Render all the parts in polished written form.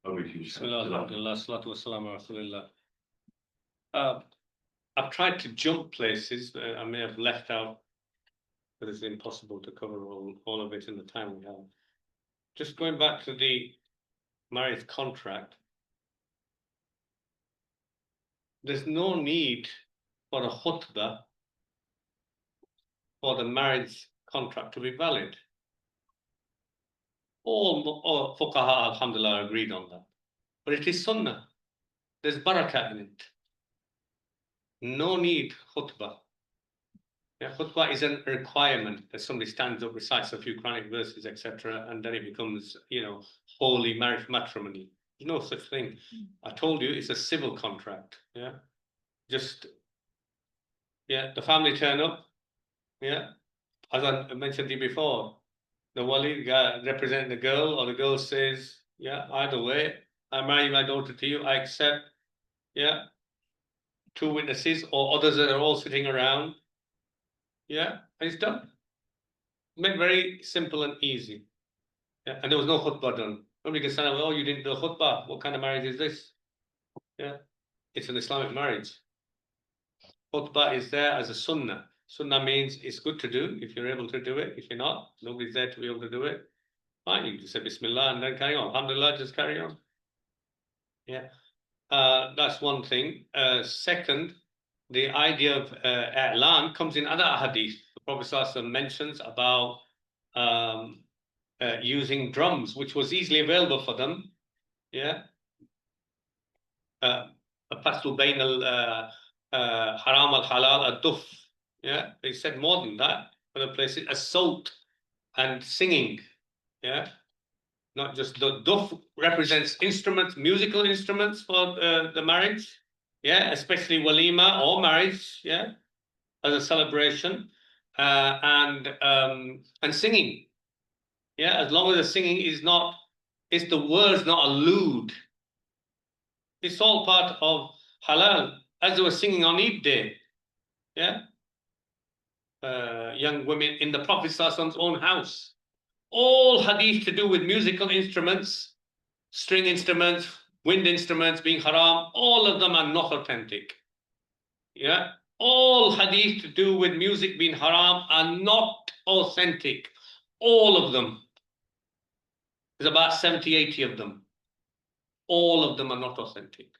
Bismillah, alhamdulillah, salatu wassalamu ala rasulillah. I've tried to jump places. I may have left out, but it's impossible to cover all of it in the time we have. Just going back to the marriage contract, there's no need for a khutbah for the marriage contract to be valid. All fuqaha, alhamdulillah, agreed on that. But it is sunnah. There's barakah in it. No need khutbah. Yeah, khutbah is a requirement that somebody stands up, recites a few Quranic verses, etc., and then it becomes, holy marriage matrimony. There's no such thing. I told you it's a civil contract. Yeah, the family turn up. Yeah, as I mentioned to you before, the wali representing the girl, or the girl says, yeah, either way, I marry my daughter to you, I accept. Yeah, two witnesses or others that are all sitting around. Yeah, and it's done. Made very simple and easy. Yeah, and there was no khutbah done. Nobody can stand up, oh, you didn't do a khutbah. What kind of marriage is this? Yeah, it's an Islamic marriage. Khutbah is there as a sunnah. Sunnah means it's good to do if you're able to do it. If you're not, nobody's there to be able to do it. Fine, you just say Bismillah and then carry on. Alhamdulillah, just carry on. Yeah, that's one thing. Second, the idea of i'lan comes in other hadith. The Prophet ﷺ mentions about using drums, which was easily available for them. Yeah. Faslu bain al haram al halal ad-duf. Yeah, they said more than that. Other places, assault and singing. Yeah, not just the duf represents instruments, musical instruments for the marriage. Yeah, especially walima or marriage. Yeah, as a celebration, and singing. Yeah, as long as the singing is the words not a lewd. It's all part of halal, as they were singing on Eid day. Yeah, young women in the Prophet ﷺ's own house. All hadith to do with musical instruments, string instruments, wind instruments being haram, all of them are not authentic. Yeah, all hadith to do with music being haram are not authentic. All of them. There's about 70, 80 of them. All of them are not authentic.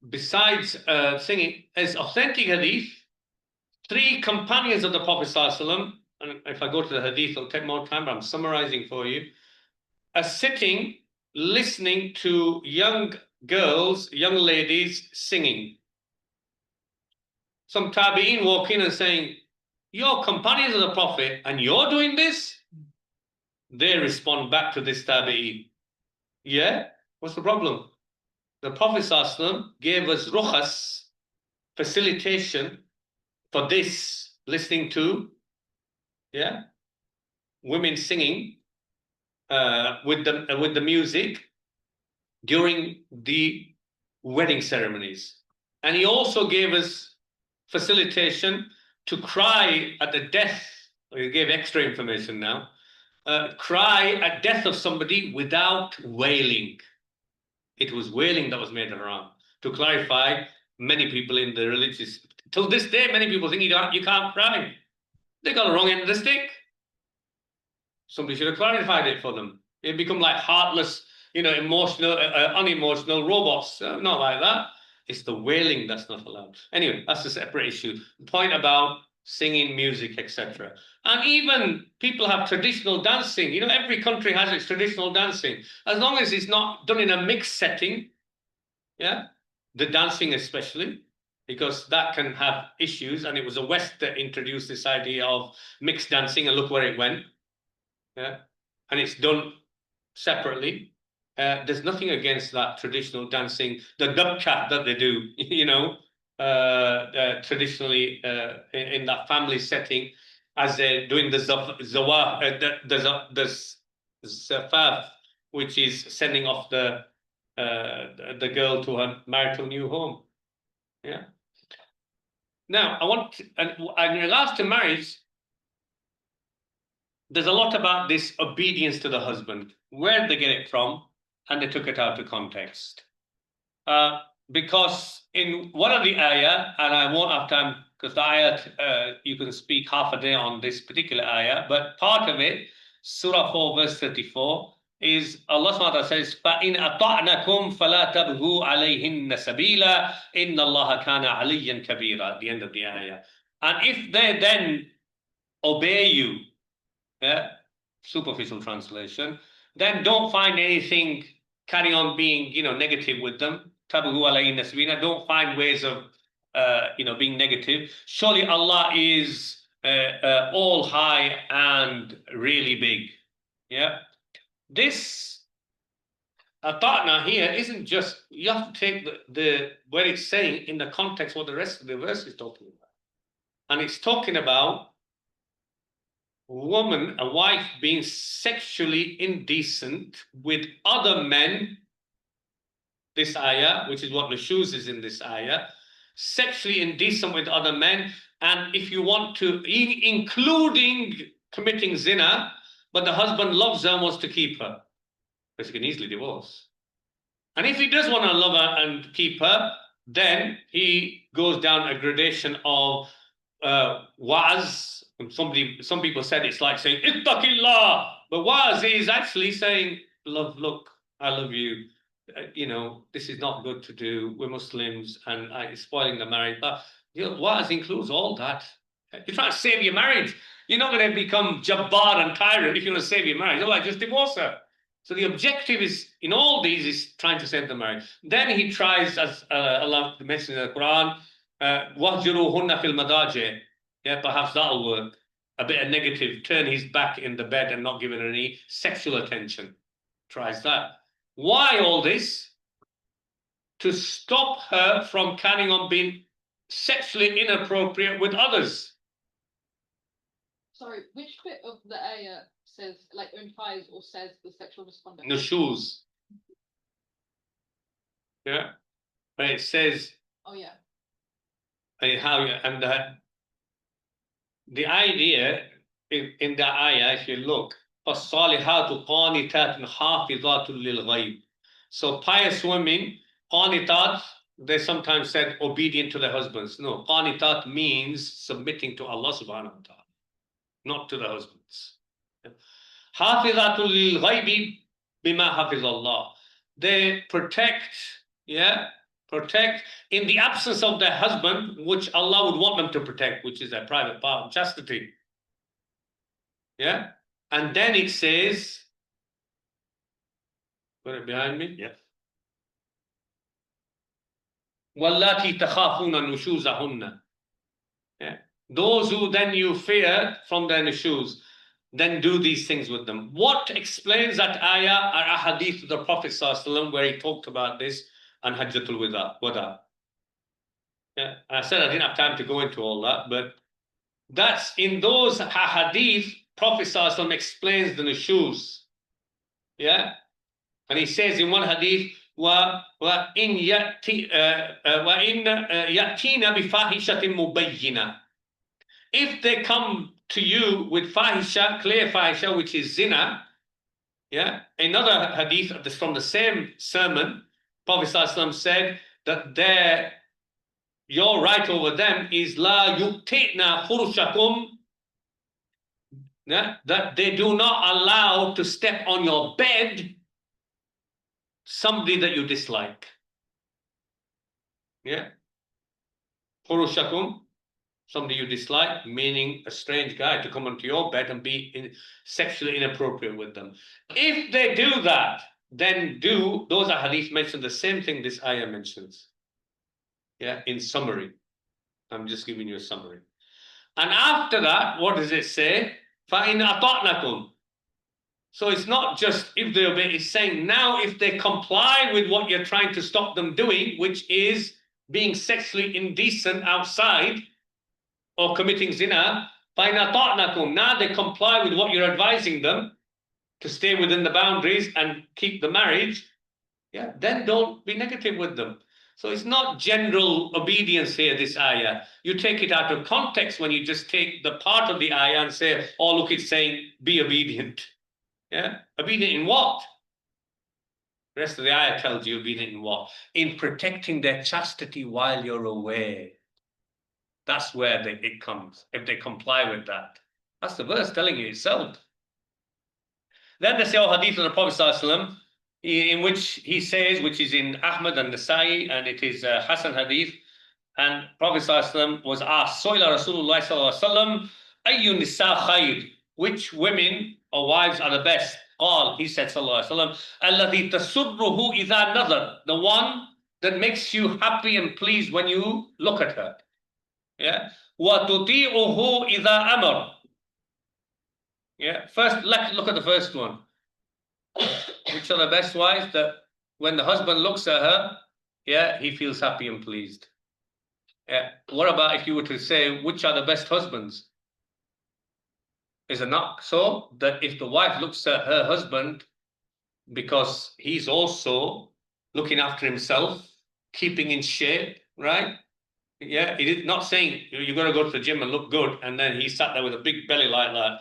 Besides singing, as authentic hadith, 3 companions of the Prophet ﷺ, and if I go to the hadith, it'll take more time, but I'm summarizing for you, are sitting, listening to young girls, young ladies singing. Some tabi'in walk in and saying, you're companions of the Prophet and you're doing this? They respond back to this tabi'in. Yeah, what's the problem? The Prophet ﷺ gave us rukhas, facilitation for this, listening to, women singing with the music during the wedding ceremonies. And he also gave us facilitation to cry at the death. He gave extra information now. Cry at death of somebody without wailing. It was wailing that was made haram. To clarify, many people in the religious, till this day, many people think you can't cry. They got the wrong end of the stick. Somebody should have clarified it for them. They become like heartless, emotional, unemotional robots. Not like that. It's the wailing that's not allowed. Anyway, that's a separate issue. The point about singing, music, etc. And even people have traditional dancing. Every country has its traditional dancing. As long as it's not done in a mixed setting, the dancing especially, because that can have issues. And it was the West that introduced this idea of mixed dancing, and look where it went. Yeah, and it's done separately. There's nothing against that traditional dancing, the dabka that they do, traditionally in that family setting, as they're doing the zafaf, which is sending off the girl to her marital new home. Yeah. Now, I want, and in regards to marriage, there's a lot about this obedience to the husband. Where did they get it from? And they took it out of context. Because in one of the ayah, and I won't have time because the ayah, you can speak half a day on this particular ayah, but part of it, Surah 4, verse 34, is Allah subhanahu wa ta'ala says, فَإِنْ أَطَعْنَكُمْ فَلَا تَبْغُوا عَلَيْهِنَّ سَبِيلًا إِنَّ اللَّهَ كَانَ عَلِيًّا كَبِيرًا, at the end of the ayah. And if they then obey you, yeah, superficial translation, then don't find anything, carry on being, negative with them. Tabuhu alayhi nasbina, don't find ways of, being negative. Surely Allah is all high and really big. Yeah. This ata'na here isn't just, you have to take the where it's saying in the context what the rest of the verse is talking about. And it's talking about woman, a wife being sexually indecent with other men, this ayah, which is what nushuz is in this ayah, sexually indecent with other men, and if you want to, including committing zina, but the husband loves her and wants to keep her, because he can easily divorce. And if he does want to love her and keep her, then he goes down a gradation of wa'az. Some people said it's like saying ittaqillah, but wa'az is actually saying, love, look, I love you. This is not good to do. We're Muslims, and it's spoiling the marriage. But wa'az includes all that. You're trying to save your marriage. You're not going to become jabbar and tyrant if you want to save your marriage. Otherwise, just divorce her. So the objective is, in all these, is trying to save the marriage. Then he tries, as Allah mentions in the Quran, وَهْجُرُوهُنَّ فِي الْمَضَاجِعِ. Yeah, perhaps that'll work. A bit of negative, turn his back in the bed and not give her any sexual attention. Tries that. Why all this? To stop her from carrying on being sexually inappropriate with others. Sorry, which bit of the ayah says, implies or says the sexual misconduct? Nushuz. Yeah. But it says. Oh, yeah. And the idea in the ayah, if you look, فَالصَّالِحَاتُ قَانِتَاتٌ حَافِظَاتٌ لِلْغَيْبِ. So pious women, qanitat, they sometimes said obedient to their husbands. No, qanitat means submitting to Allah subhanahu wa ta'ala, not to the husbands. حَافِظَاتٌ لِلْغَيْبِ بِمَا حَفِظَ اللَّهِ. They protect in the absence of their husband, which Allah would want them to protect, which is their private part of chastity. Yeah. And then it says, got it behind me? Yes. وَاللَّاتِي تَخَافُونَ نُشُوزَهُنَّ. Yeah. Those who then you fear from their nushuz, then do these things with them. What explains that ayah are a hadith of the Prophet ﷺ where he talked about this and Hajjatul Wada. Yeah, and I said I didn't have time to go into all that, but that's in those hadith, Prophet ﷺ explains the nushuz. Yeah, and he says in one hadith, وَإِنْ يَأْتِينَ بِفَاحِشَةٍ مُبَيِّنَةٍ. If they come to you with fahisha, clear fahisha, which is zina, yeah. Another hadith from the same sermon, Prophet ﷺ said that your right over them is la yuqti'na furushakum, yeah, that they do not allow to step on your bed somebody that you dislike. Yeah. Furushakum, somebody you dislike, meaning a strange guy to come onto your bed and be sexually inappropriate with them. If they do that, then those are hadith mention the same thing this ayah mentions. Yeah, in summary. I'm just giving you a summary. And after that, what does it say? فَإِنْ أَطَعْنَكُمْ. So it's not just if they obey, it's saying now if they comply with what you're trying to stop them doing, which is being sexually indecent outside or committing zina, فَإِنْ أَطَعْنَكُمْ. Now they comply with what you're advising them to stay within the boundaries and keep the marriage, yeah, then don't be negative with them. So it's not general obedience here, this ayah. You take it out of context when you just take the part of the ayah and say, oh, look, it's saying be obedient. Yeah? Obedient in what? The rest of the ayah tells you obedient in what? In protecting their chastity while you're away. That's where it comes, if they comply with that. That's the verse telling you itself. Then there's the hadith of the Prophet ﷺ, in which he says, which is in Ahmad and Nasa'i, and it is a Hasan hadith, and Prophet ﷺ was asked, Soila Rasulullah ﷺ, Ayyun nisa khayr, which women or wives are the best? All, he said, Sallallahu Alaihi Wasallam, Allati tasurruhu idha nazar, the one that makes you happy and pleased when you look at her. Yeah. Wa tuti'uhu idha amar. Yeah. First, let's look at the first one. Which are the best wives? That when the husband looks at her, yeah, he feels happy and pleased. Yeah. What about if you were to say, which are the best husbands? Is it not so that if the wife looks at her husband, because he's also looking after himself, keeping in shape, right? Yeah, it is not saying you're going to go to the gym and look good, and then he sat there with a big belly like that.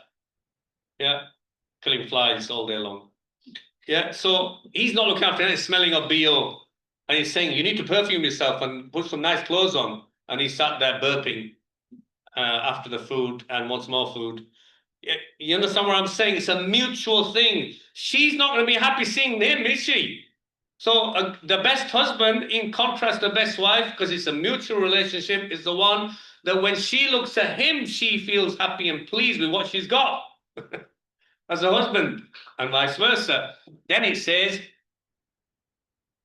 Yeah, killing flies all day long. Yeah, so he's not looking after it, smelling of BO. And he's saying, you need to perfume yourself and put some nice clothes on. And he sat there burping after the food and wants more food. You understand what I'm saying? It's a mutual thing. She's not going to be happy seeing him, is she? So the best husband, in contrast to the best wife, because it's a mutual relationship, is the one that when she looks at him, she feels happy and pleased with what she's got as a husband, and vice versa. Then it says,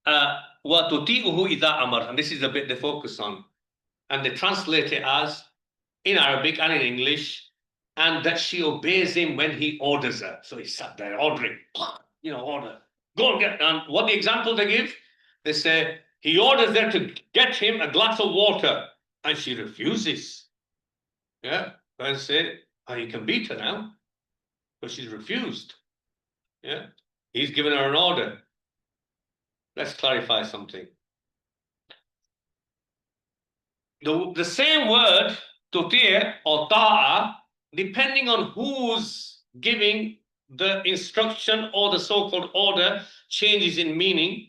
وَتُطِيعُهُ إِذَا أَمَرَ, and this is the bit they focus on. And they translate it as, in Arabic and in English, and that she obeys him when he orders her. So he sat there ordering, order. Go and get, and what the example they give? They say, he orders her to get him a glass of water, and she refuses. Yeah, and say, oh, you can beat her now, but she's refused. Yeah, he's given her an order. Let's clarify something. The same word, tuti' or ta'a, depending on who's giving the instruction or the so-called order, changes in meaning.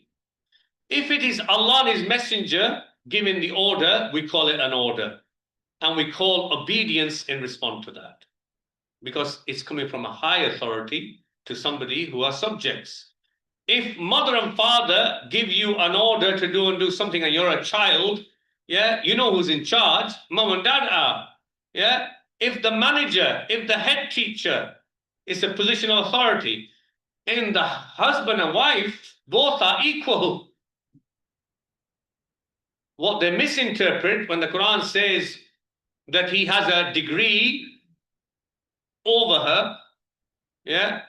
If it is Allah and His Messenger giving the order, we call it an order. And we call obedience in response to that. Because it's coming from a high authority to somebody who are subjects. If mother and father give you an order to do something and you're a child, yeah, you know who's in charge, mom and dad are. Yeah. If the manager, if the head teacher is a position of authority, and the husband and wife both are equal. What they misinterpret when the Quran says that he has a degree over her, yeah,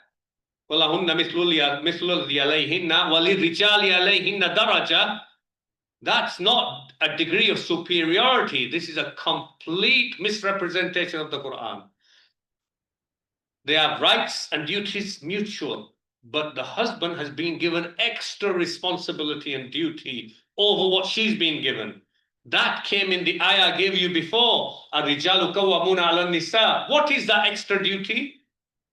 that's not a degree of superiority. This is a complete misrepresentation of the Quran. They have rights and duties mutual, but the husband has been given extra responsibility and duty over what she's been given. That came in the ayah I gave you before. Ar-rijalu qawwamuna 'ala an-nisa. What is that extra duty?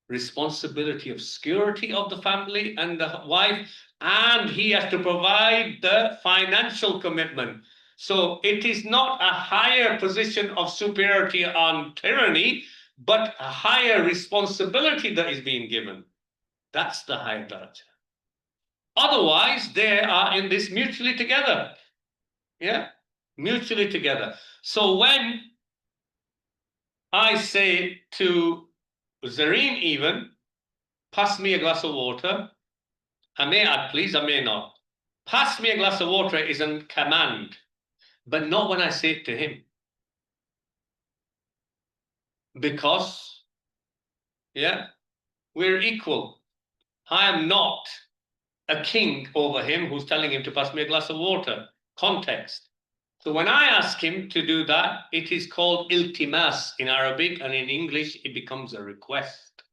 Responsibility of security of the family and the wife, and he has to provide the financial commitment. So it is not a higher position of superiority on tyranny, but a higher responsibility that is being given. That's the higher daraja. Otherwise, they are in this mutually together. Yeah, mutually together. So when I say to Zareen even, pass me a glass of water, I may add, please, I may not. Pass me a glass of water is a command, but not when I say it to him. Because, yeah, we're equal. I am not a king over him who's telling him to pass me a glass of water. Context. So when I ask him to do that, it is called iltimas in Arabic, and in English it becomes a request.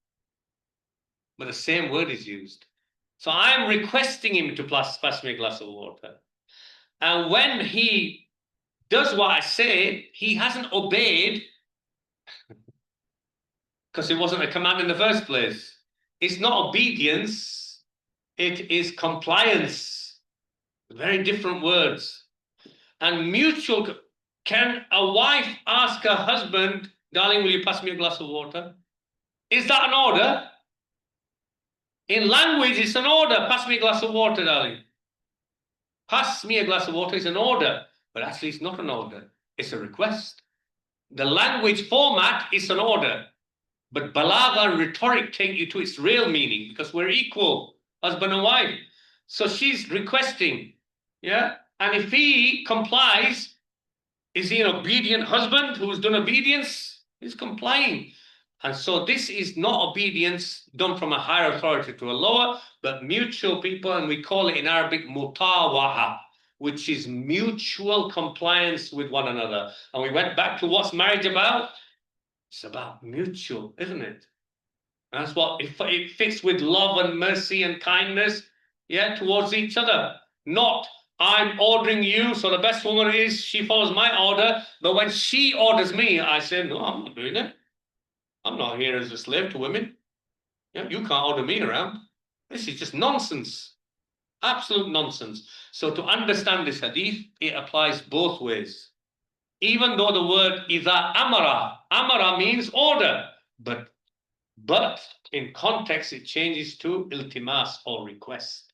But the same word is used. So I'm requesting him to pass me a glass of water. And when he does what I say, he hasn't obeyed because it wasn't a command in the first place. It's not obedience, it is compliance. Very different words. And mutual. Can a wife ask her husband, darling, will you pass me a glass of water? Is that an order? In language, it's an order. Pass me a glass of water, darling. Pass me a glass of water is an order, but actually it's not an order. It's a request. The language format is an order, but balagha and rhetoric take you to its real meaning because we're equal, husband and wife. So she's requesting, yeah? And if he complies, is he an obedient husband who's done obedience? He's complying. And so this is not obedience done from a higher authority to a lower, but mutual people, and we call it in Arabic mutawaha, which is mutual compliance with one another. And we went back to what's marriage about? It's about mutual, isn't it? And that's what it fits with love and mercy and kindness, yeah, towards each other. Not I'm ordering you, so the best woman is she follows my order, but when she orders me, I say, no, I'm not doing it. I'm not here as a slave to women. Yeah, you can't order me around. This is just nonsense. Absolute nonsense. So to understand this hadith, it applies both ways. Even though the word idha amara means order, but in context it changes to iltimas or request.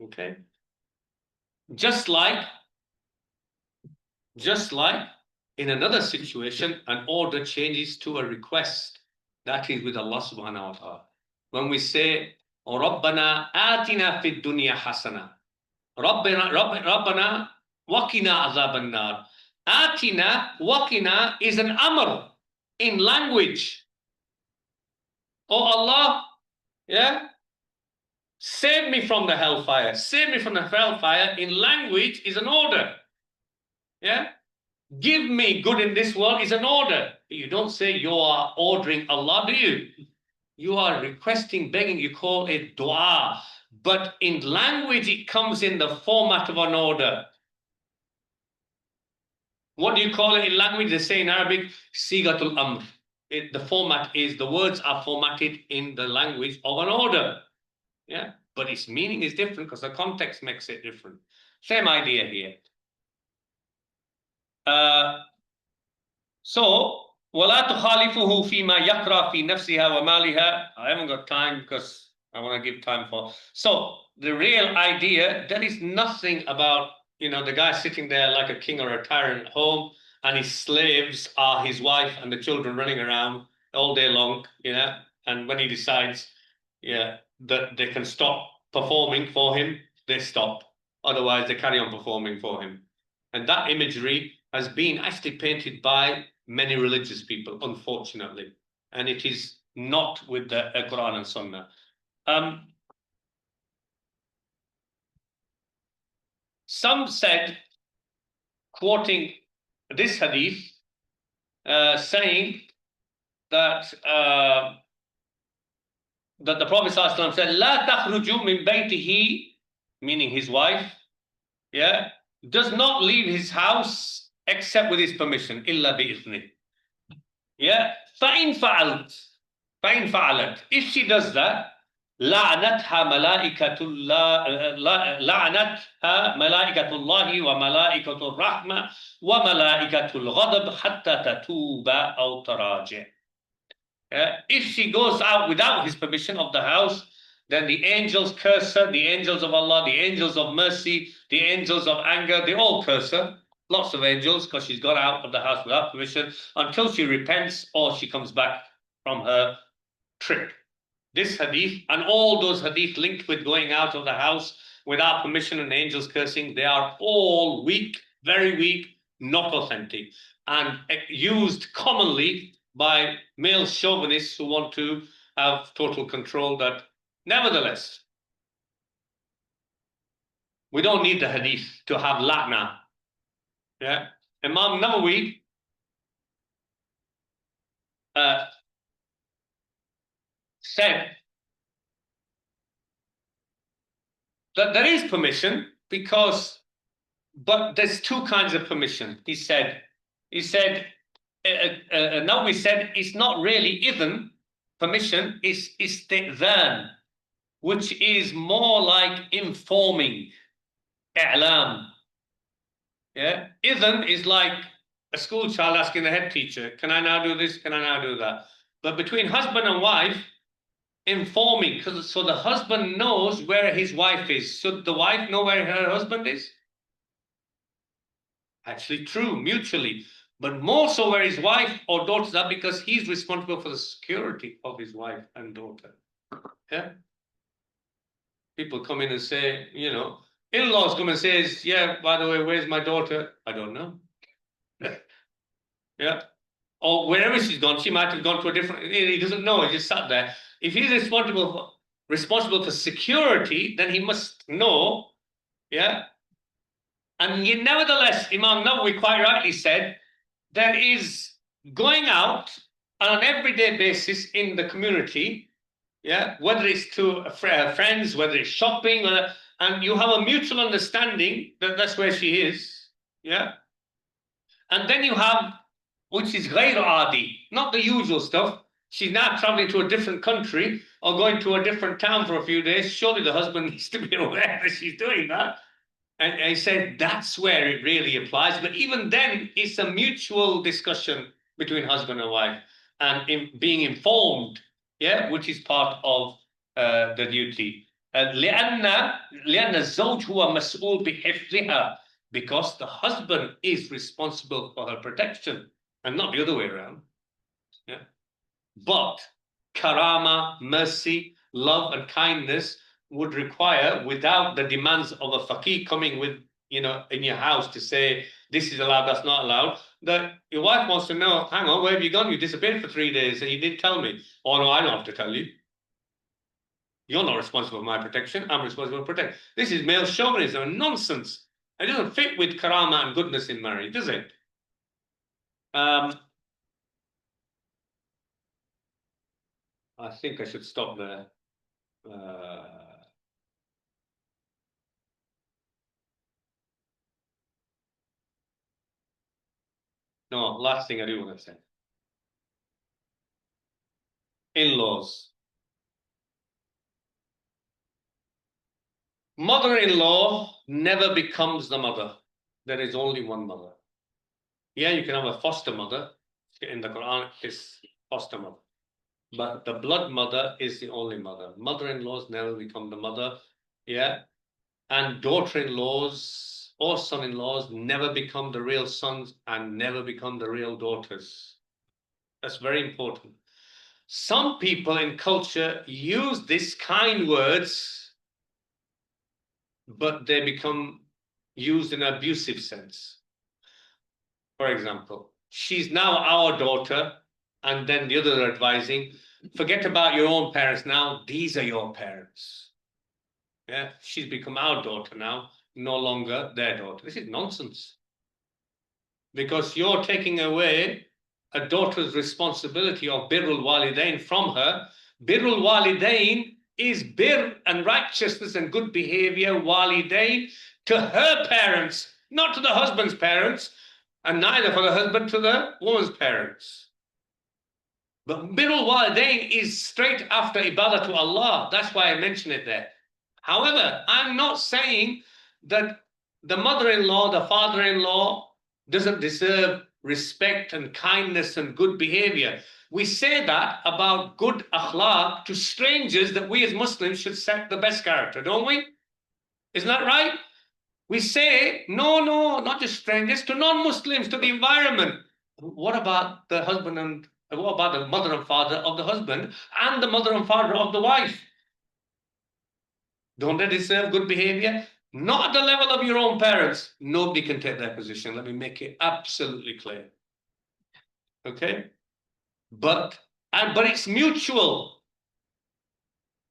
Okay? Just like in another situation, an order changes to a request. That is with Allah subhanahu wa ta'ala. When we say, رَبَّنَا آتِنَا فِي الدُّنْيَا حَسَنَةً رَبَّنَا وَقِنَا عَذَابَ النَّارِ. Atina, waqina is an amr in language. Oh Allah, yeah, save me from the hellfire. Save me from the hellfire in language is an order. Yeah. Give me good in this world is an order. You don't say you are ordering Allah, do you? You are requesting, begging, you call it dua. But in language, it comes in the format of an order. What do you call it in language? They say in Arabic, sigatul amr. The format is, the words are formatted in the language of an order. Yeah, but its meaning is different because the context makes it different. Same idea here. So, وَلَا تُخَالِفُهُ فِي مَا يَقْرَى فِي نَفْسِهَا وَمَالِهَا. I haven't got time because I want to give time for. So, the real idea, there is nothing about, the guy sitting there like a king or a tyrant at home, and his slaves are his wife and the children running around all day long, and when he decides, that they can stop performing for him, they stop. Otherwise, they carry on performing for him. And that imagery has been actually painted by many religious people, unfortunately. And it is not with the Quran and Sunnah. Some said, quoting this hadith, saying that the Prophet ﷺ said, "La takhruju min baytihi," meaning his wife, does not leave his house except with his permission, illa bi'ithnih. فَإِن فَعَلَتْ. If she does that, لعنتها ملائكة الله وملائكة الرحمة وملائكة الغضب حتى تتوب أو تراجع. If she goes out without his permission of the house, then the angels curse her, the angels of Allah, the angels of mercy, the angels of anger, they all curse her. Lots of angels, because she's got out of the house without permission until she repents or she comes back from her trip. This hadith and all those hadith linked with going out of the house without permission and angels cursing, they are all weak, very weak, not authentic, and used commonly by male chauvinists who want to have total control. That nevertheless, we don't need the hadith to have la'na. Imam Nawawi said that there is permission because but there's two kinds of permission. He said, now we said it's not really idhn, permission, it's istidhan, which is more like informing, i'lam. Yeah, idhn is like a school child asking the head teacher, can I now do this? Can I now do that? But between husband and wife, informing, because so the husband knows where his wife is. Should the wife know where her husband is? Actually true, mutually, but more so where his wife or daughters are, because he's responsible for the security of his wife and daughter. Yeah. People come in and say, you know, in-laws come and says, yeah, by the way, where's my daughter? I don't know. Yeah. Or wherever she's gone, she might have gone to a different, he doesn't know, he just sat there. If he's responsible for security, then he must know, yeah. And yet, nevertheless, Imam Nawawi quite rightly said, there is going out on an everyday basis in the community, yeah, whether it's to friends, whether it's shopping, and you have a mutual understanding that that's where she is, yeah. And then you have, which is ghayr adi, not the usual stuff. She's now traveling to a different country or going to a different town for a few days. Surely the husband needs to be aware that she's doing that. And he said that's where it really applies. But even then, it's a mutual discussion between husband and wife and being informed, yeah, which is part of the duty. لأن الزوج هو مسؤول بحفظها, because the husband is responsible for her protection and not the other way around. Yeah. But karama, mercy, love, and kindness would require, without the demands of a faqih coming with, you know, in your house to say this is allowed, that's not allowed, that your wife wants to know, hang on, where have you gone? You disappeared for 3 days and you didn't tell me. Oh no, I don't have to tell you. You're not responsible for my protection, I'm responsible for protect. This is male chauvinism and nonsense. It doesn't fit with karama and goodness in marriage, does it? I think I should stop there. No, last thing I do want to say. In-laws. Mother-in-law never becomes the mother. There is only one mother. Yeah, you can have a foster mother. In the Quran, it's foster mother. But the blood mother is the only mother. Mother-in-laws never become the mother. Yeah. And daughter-in-laws or son-in-laws never become the real sons and never become the real daughters. That's very important. Some people in culture use these kind words, but they become used in an abusive sense. For example, she's now our daughter, and then the other advising, forget about your own parents now, these are your parents. Yeah, she's become our daughter now, no longer their daughter. This is nonsense. Because you're taking away a daughter's responsibility of birrul walidain from her. Birrul walidain is bir and righteousness and good behavior, walidain, to her parents, not to the husband's parents, and neither for the husband to the woman's parents. But birrul walidain is straight after ibadah to Allah. That's why I mention it there. However, I'm not saying that the mother-in-law, the father-in-law doesn't deserve respect and kindness and good behavior. We say that about good akhlaq to strangers, that we as Muslims should set the best character, don't we? Isn't that right? We say, no, not just strangers, to non-Muslims, to the environment. What about the husband and what about the mother and father of the husband and the mother and father of the wife? Don't they deserve good behavior? Not at the level of your own parents. Nobody can take their position. Let me make it absolutely clear. Okay? But it's mutual.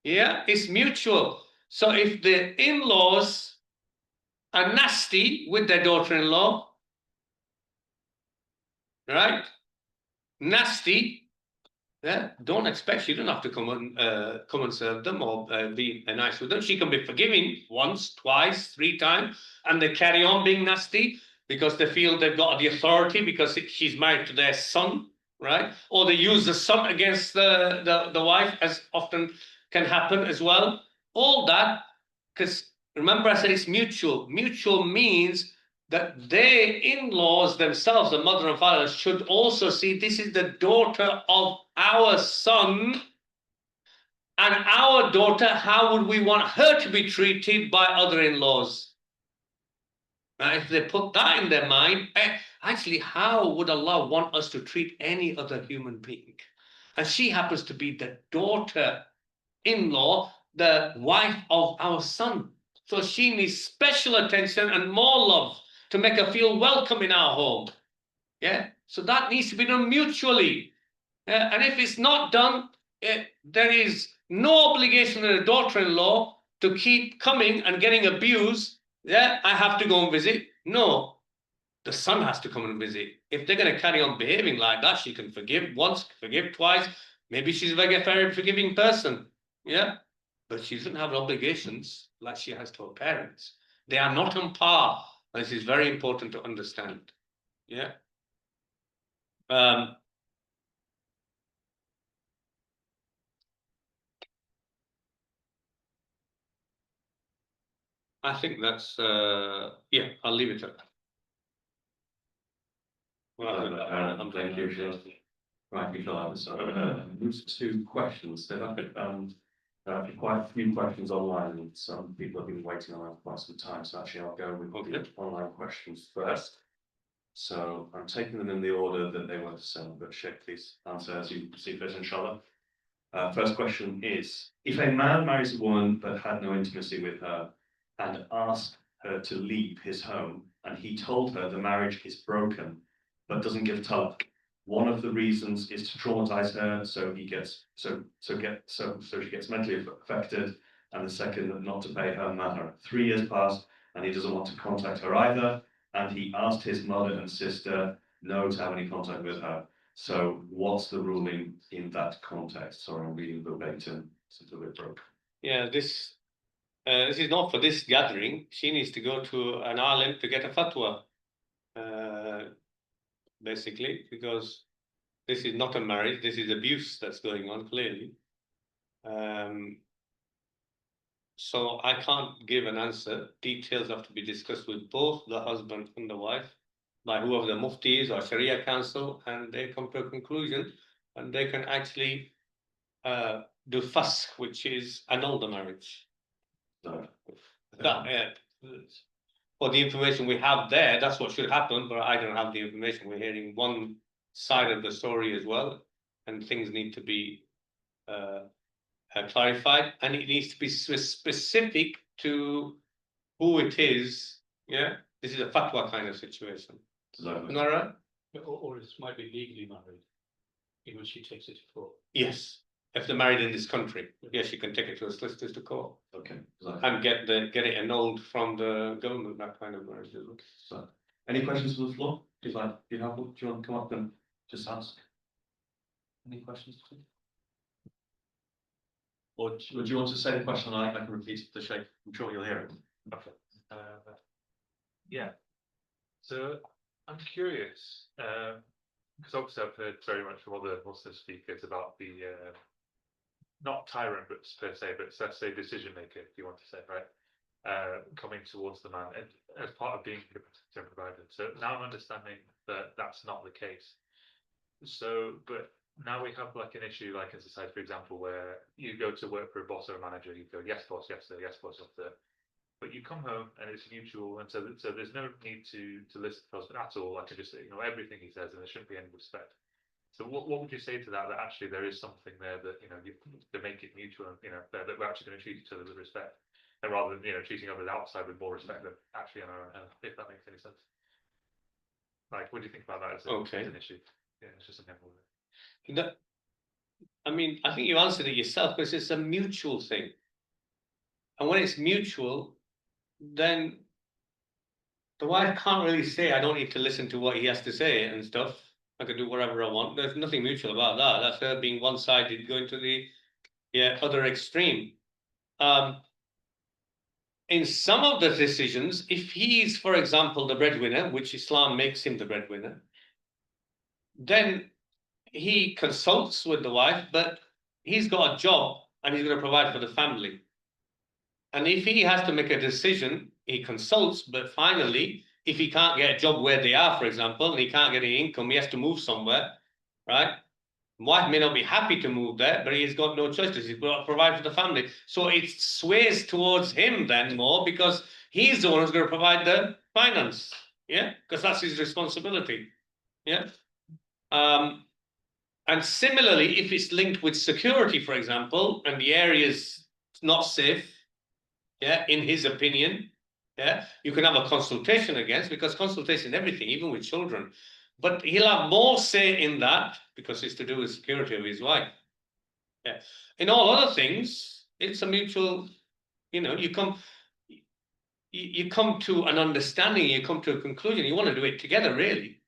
Yeah, it's mutual. So if the in-laws are nasty with their daughter-in-law, right? Nasty, Yeah, don't expect she don't have to come and serve them or be nice with them. She can be forgiving once, twice, 3 times, and they carry on being nasty because they feel they've got the authority because she's married to their son, right? Or they use the son against the wife, as often can happen as well. All that, because remember I said it's mutual. Mutual means that their in-laws themselves, the mother and father, should also see this is the daughter of our son and our daughter. How would we want her to be treated by other in-laws? Now, if they put that in their mind, actually, how would Allah want us to treat any other human being? And she happens to be the daughter-in-law, the wife of our son. So she needs special attention and more love to make her feel welcome in our home. Yeah, so that needs to be done mutually. And if it's not done, there is no obligation on the daughter-in-law to keep coming and getting abused. Yeah, I have to go and visit. No, the son has to come and visit. If they're going to carry on behaving like that, she can forgive once, forgive twice. Maybe she's a very forgiving person. Yeah, but she doesn't have obligations like she has to her parents. They are not on par. This is very important to understand. Yeah. I think that's yeah, I'll leave it at that. Well, thank you, Sheikh. Right, we shall have move to questions. There have been quite a few questions online, and some people have been waiting around for quite some time. So actually, I'll go with the online questions first. So I'm taking them in the order that they were sent, but Sheikh, please answer as you see fit, inshallah. First question is: if a man marries a woman but had no intimacy with her and asked her to leave his home, and he told her the marriage is broken but doesn't give talaq, one of the reasons is to traumatize her, so she gets mentally affected, and the second, not to pay her mahr. 3 years passed, and he doesn't want to contact her either, and he asked his mother and sister no to have any contact with her. So what's the ruling in that context? Sorry, I'm reading verbatim. It's a little bit broke. Yeah, this is not for this gathering. She needs to go to an alim to get a fatwa, basically, because this is not a marriage. This is abuse that's going on clearly. So I can't give an answer. Details have to be discussed with both the husband and the wife by whoever the mufti is or Sharia council, and they come to a conclusion, and they can actually do fasq, which is annul the marriage. No. For the information we have there, that's what should happen, but I don't have the information. We're hearing one side of the story as well, and things need to be clarified, and it needs to be specific to who it is. Yeah, this is a fatwa kind of situation. Exactly. Not right? Or it might be legally married, even if she takes it to court. Yes, if they're married in this country, yes, you can take it to a solicitor's to court. Okay. Exactly. And get it annulled from the government. That kind of marriage. So, any questions from the floor? Do you want to come up and just ask? Any questions? Or do you want to say the question? I can repeat it to Sheikh. I'm sure you'll hear it. Okay. Yeah. So I'm curious, because obviously I've heard very much from other Muslim speakers about the not tyrant, but per se, but let's say decision maker, if you want to say, right, coming towards the man, and as part of being a provider. So now I'm understanding that that's not the case. So, but now we have like an issue, like in society, for example, where you go to work for a boss or a manager, you go, yes, boss, yes, sir, yes, boss, yes, sir. But you come home and it's mutual, and so there's no need to listen to the husband at all. I can just ignore everything he says, and there shouldn't be any respect. So what would you say to that? That actually there is something there that to make it mutual, that we're actually going to treat each other with respect, and rather than treating others outside with more respect than actually on our own hand. If that makes any sense. Like, what do you think about that as an issue? Yeah, it's just something. I mean, I think you answered it yourself, because it's a mutual thing. And when it's mutual, then the wife can't really say, I don't need to listen to what he has to say and stuff. I can do whatever I want. There's nothing mutual about that. That's her being one-sided, going to the other extreme. In some of the decisions, if he's, for example, the breadwinner, which Islam makes him the breadwinner, then he consults with the wife, but he's got a job and he's going to provide for the family. And if he has to make a decision, he consults, but finally, if he can't get a job where they are, for example, and he can't get any income, he has to move somewhere, right? Wife may not be happy to move there, but he's got no choice. He's got to provide for the family. So it sways towards him then more because he's the one who's going to provide the finance. Yeah, because that's his responsibility. Yeah. And similarly, if it's linked with security, for example, and the area's not safe, yeah, in his opinion, yeah, you can have a consultation against, because consultation, everything, even with children. But he'll have more say in that because it's to do with security of his wife. Yeah. In all other things, it's a mutual, you come to an understanding, you come to a conclusion, you want to do it together, really.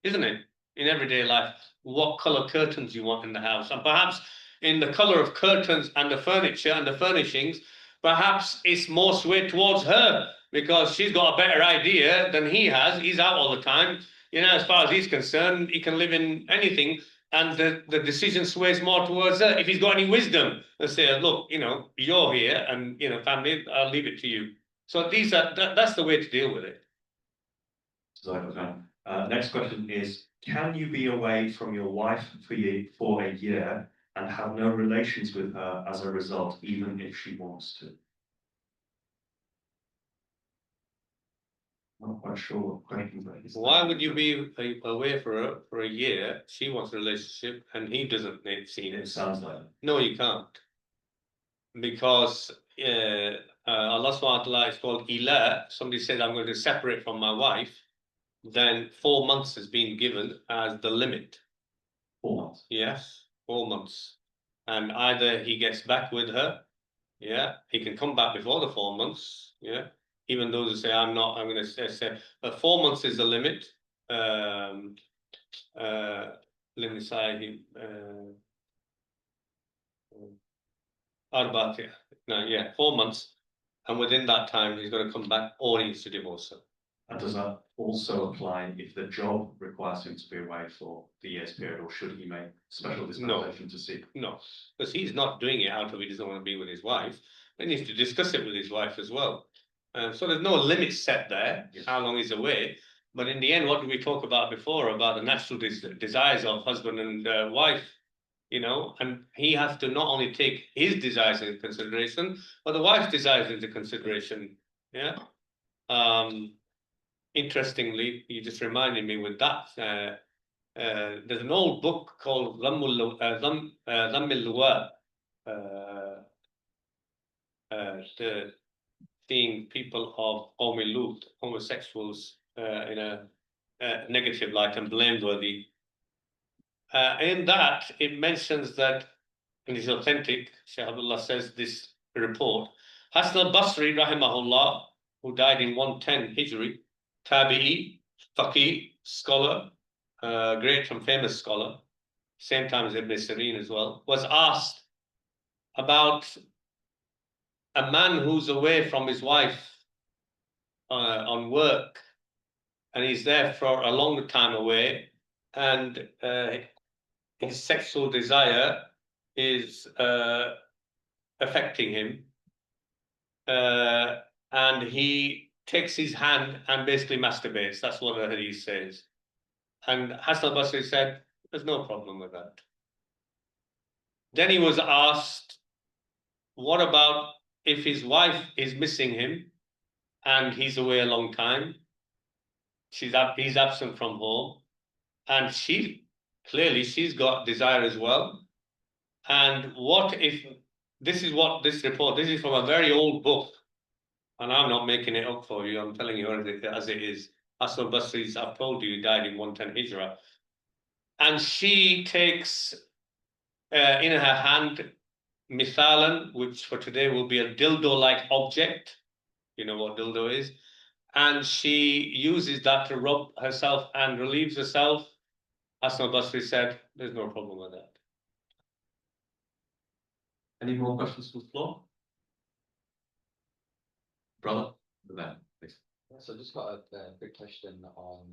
Isn't it? In everyday life, what color curtains you want in the house, and perhaps in the color of curtains and the furniture and the furnishings, perhaps it's more swayed towards her because she's got a better idea than he has. He's out all the time. As far as he's concerned, he can live in anything, and the decision sways more towards her. If he's got any wisdom, let's say, look, you're here, and family, I'll leave it to you. So that's the way to deal with it. Next question is: can you be away from your wife for a year and have no relations with her as a result, even if she wants to? I'm not quite sure what question that is. Why would you be away for a year? She wants a relationship and he doesn't see It it. sounds like that. No, you can't. Because Allah subhanahu wa ta'ala is called Ila. Somebody said, I'm going to separate from my wife. Then 4 months has been given as the limit. 4 months. Yes, 4 months. And either he gets back with her, yeah, he can come back before the 4 months, yeah. Even though they say I'm going to say, but 4 months is the limit. Let me say, no, yeah, 4 months, and within that time he's got to come back or he needs to divorce her. And does that also apply if the job requires him to be away for the year's period, or should he make special dispensation to see? No, because he's not doing it out of he doesn't want to be with his wife. He needs to discuss it with his wife as well. So there's no limit set there, Yes. How long he's away. But in the end, what did we talk about before, about the natural desires of husband and wife, and he has to not only take his desires into consideration, but the wife's desires into consideration, yeah. Interestingly, you just reminded me with that, there's an old book called Dhamm al-Luwa, seeing people of Lut, homosexuals, in a negative light and blameworthy. In that, it mentions that, and it's authentic, Shaykh Abdullah says this report, Hasan al-Basri, rahimahullah, who died in 110 Hijri, Tabi'i, Faqih, scholar, great and famous scholar, same time as Ibn Sirin as well, was asked about a man who's away from his wife on work, and he's there for a long time away, and his sexual desire is affecting him, and he takes his hand and basically masturbates. That's what the hadith says. And Hasan al-Basri said, there's no problem with that. Then he was asked, what about if his wife is missing him and he's away a long time? He's absent from home, and she's got desire as well. And what if, this is from a very old book, and I'm not making it up for you, I'm telling you as it is. Hasan al-Basri's, I've told you, he died in 110 Hijrah. And she takes in her hand mithalan, which for today will be a dildo-like object. You know what dildo is? And she uses that to rub herself and relieves herself Hassan al-Basri said, there's no problem with that. Any more questions from the floor? Brother, the man, please. So just got a quick question on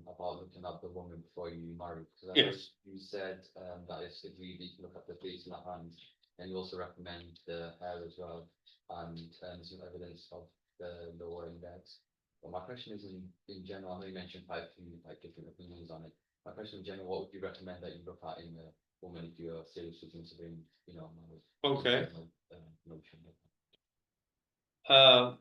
about looking at the woman before you marry. Because I know Yes. you said that it's agreed that you can look at the face and the hands, and you also recommend the hair as well, and some evidence of the lower index. But my question is in general, I know you mentioned quite a few like different opinions on it. My question in general, what would you recommend that you look at in a woman if you're seriously considering, you know, marriage? Okay. Notion.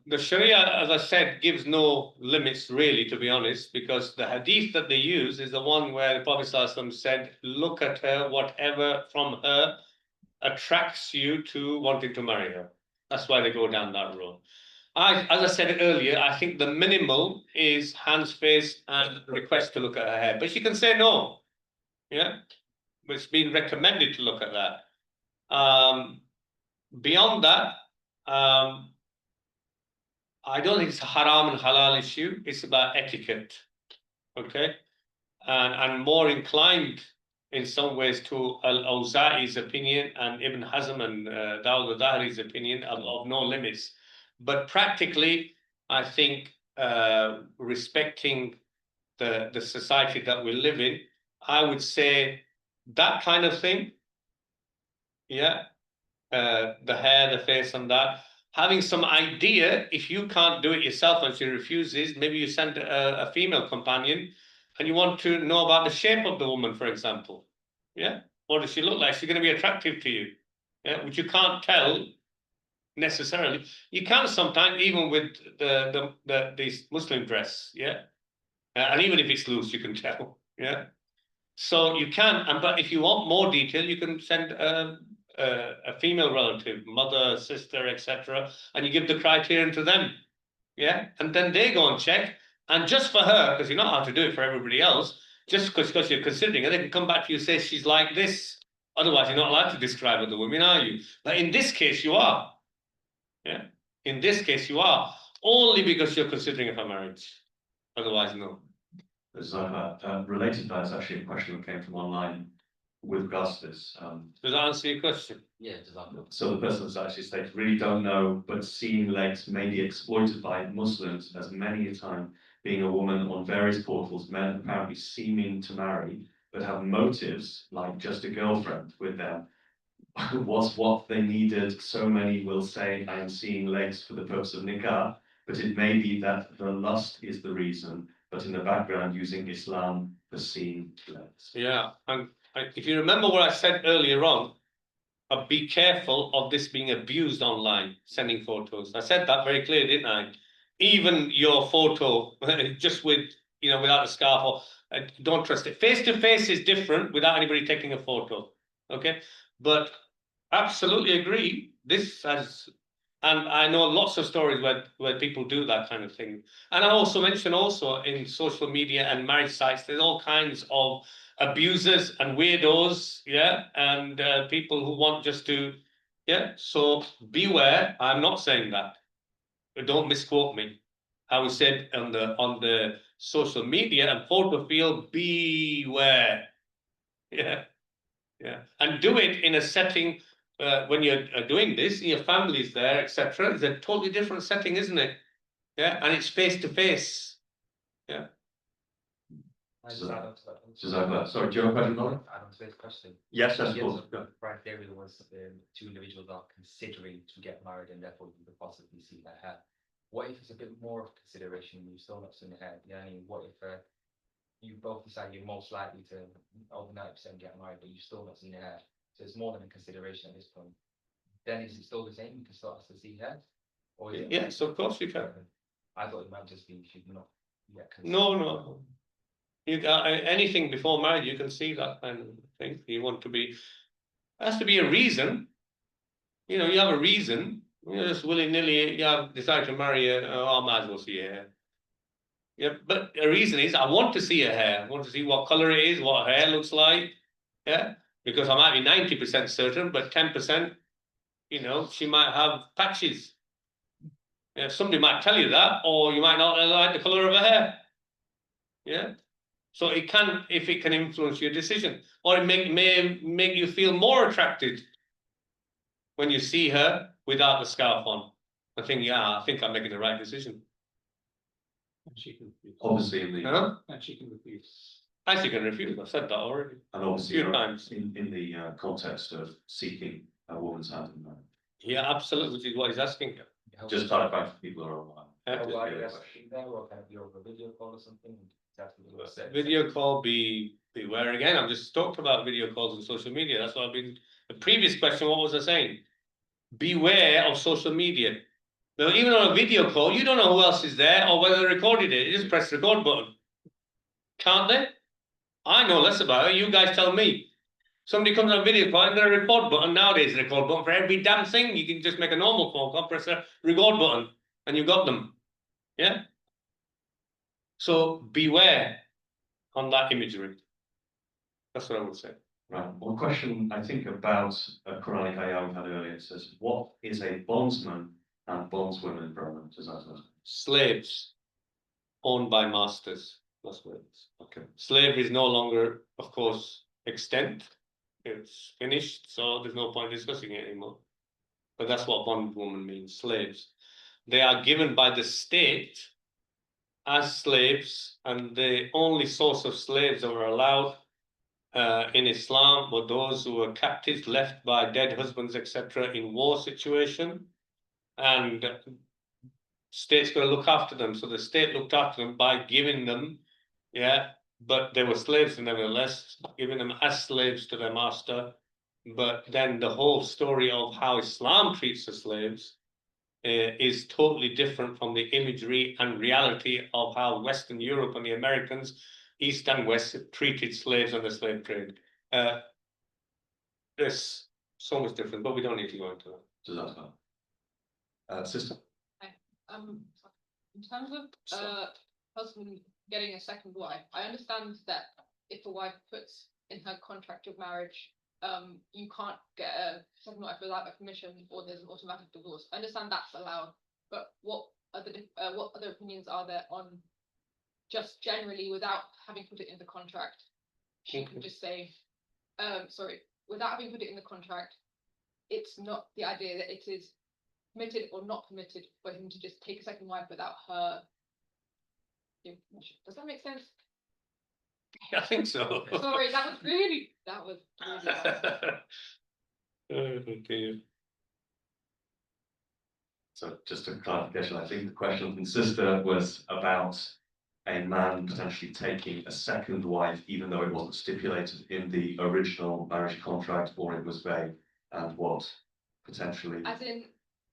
The Sharia, as I said, gives no limits really, to be honest, because the hadith that they use is the one where the Prophet ﷺ said, look at her, whatever from her attracts you to wanting to marry her. That's why they go down that road. As I said earlier, I think the minimal is hands, face, and request to look at her hair. But she can say no. Yeah. It's been recommended to look at that. Beyond that, I don't think it's a haram and halal issue. It's about etiquette. Okay. And more inclined in some ways to Al-Awza'i's opinion and Ibn Hazm and Dawud al-Dhahri's opinion of no limits. But practically, I think respecting the society that we live in, I would say that kind of thing. Yeah. The hair, the face and that. Having some idea, if you can't do it yourself and she refuses, maybe you send a female companion and you want to know about the shape of the woman, for example. Yeah. What does she look like? She's going to be attractive to you. Yeah. Which you can't tell necessarily. You can sometimes, even with these Muslim dress. Yeah. And even if it's loose, you can tell. Yeah. So you can, but if you want more detail, you can send a female relative, mother, sister, etc., and you give the criterion to them. Yeah. And then they go and check. And just for her, because you know how to do it for everybody else, just because you're considering it, they can come back to you and say she's like this. Otherwise, you're not allowed to describe other women, are you? But in this case, you are. Yeah. In this case, you are. Only because you're considering it for marriage. Otherwise, no. There's related to that, it's actually a question that came from online with regards to this. Does that answer your question? Yeah, does that look? So the person has actually stated, really don't know, but seeing legs may be exploited by Muslims as many a time, being a woman on various portals, men apparently seeming to marry, but have motives like just a girlfriend with them. Was what they needed. So many will say, I am seeing legs for the purpose of nikah, but it may be that the lust is the reason, but in the background using Islam for seeing legs. Yeah. And if you remember what I said earlier on, be careful of this being abused online, sending photos. I said that very clearly, didn't I? Even your photo, just with, without a scarf, or don't trust it. Face to face is different without anybody taking a photo. Okay. But absolutely agree. This has, and I know lots of stories where people do that kind of thing. And I also mentioned in social media and marriage sites, there's all kinds of abusers and weirdos, yeah, and people who want just to, yeah. So beware. I'm not saying that. But don't misquote me. I would said on the social media and photo field, beware. Yeah, yeah, and do it in a setting. When you're doing this, your family's there, etc. It's a totally different setting, isn't it? Yeah, and it's face to face. Yeah. Jazakallah. Sorry, do you have a question, Colin? Add on to this question. Yes, that's Yes, cool. right there was two individuals are considering to get married and therefore you could possibly see their hair. What if it's a bit more of consideration and you've still not seen the hair? Yeah, I mean, what if you both decide you're most likely to over 90% get married, but you've still not seen the hair? So it's more than a consideration at this point. Then is it still the same? You can still ask to see hair? Or is it Yes, of course you can. I thought it might just be you not yet No. You anything before marriage, you can see that kind of thing. You want to be, has to be a reason. You have a reason. Just willy-nilly, decide to marry her. Oh, I might as well see her hair. Yeah, but a reason is I want to see her hair. I want to see what color it is, what her hair looks like. Yeah, because I might be 90% certain, but 10%, she might have patches. Yeah, somebody might tell you that, or you might not like the color of her hair. Yeah. So it can, if it can influence your decision, or it may make you feel more attracted when you see her without the scarf on. I think, yeah, I think I'm making the right decision. And she can refuse. Obviously, in the, Huh? And she can refuse. As you can refuse, I've said that already. and obviously, Few times. in the context of seeking a woman's hand in marriage. Yeah, absolutely, which is what he's asking. Just clarifying for people who are online. Yeah. Just Why the other yes, question. there, or can it be over a video call or something? That's what you said. Video call, beware again. I've just talked about video calls and social media. That's what I've been. The previous question, what was I saying? Beware of social media. Now, even on a video call, you don't know who else is there or whether they recorded it. You just press the record button. Can't they? I know less about it. You guys tell me. Somebody comes on a video call and there's a record button. Nowadays, a record button for every damn thing. You can just make a normal phone call, press a record button, and you've got them. Yeah. So beware on that imagery. That's what I would say. Right, one question I think about Quranic ayah we had earlier, it says, what is a bondsman and bondswoman in Brahman? Does that matter? Slaves owned by masters. That's what it is. Okay. Slavery is no longer, of course, extent. It's finished, so there's no point discussing it anymore. But that's what bondwoman means, slaves. They are given by the state as slaves, and the only source of slaves that were allowed in Islam were those who were captives left by dead husbands, etc., in war situation. And state's going to look after them. So the state looked after them by giving them, yeah, but they were slaves nevertheless, giving them as slaves to their master. But then the whole story of how Islam treats the slaves is totally different from the imagery and reality of how Western Europe and the Americans, East and West, treated slaves and the slave trade. There's so much different, but we don't need to go into that. Does that matter? Sister? In terms of husband getting a second wife, I understand that if a wife puts in her contract of marriage, you can't get a second wife without a permission, or there's an automatic divorce. I understand that's allowed, but what other opinions are there on just generally without having put it in the contract? She can just say, without having put it in the contract, it's not the idea that it is permitted or not permitted for him to just take a second wife without her. Does that make sense? I think so. Sorry, that was really bad. Okay. So just a clarification, I think the question from sister was about a man potentially taking a second wife, even though it wasn't stipulated in the original marriage contract, or it was vague, and what potentially. As in,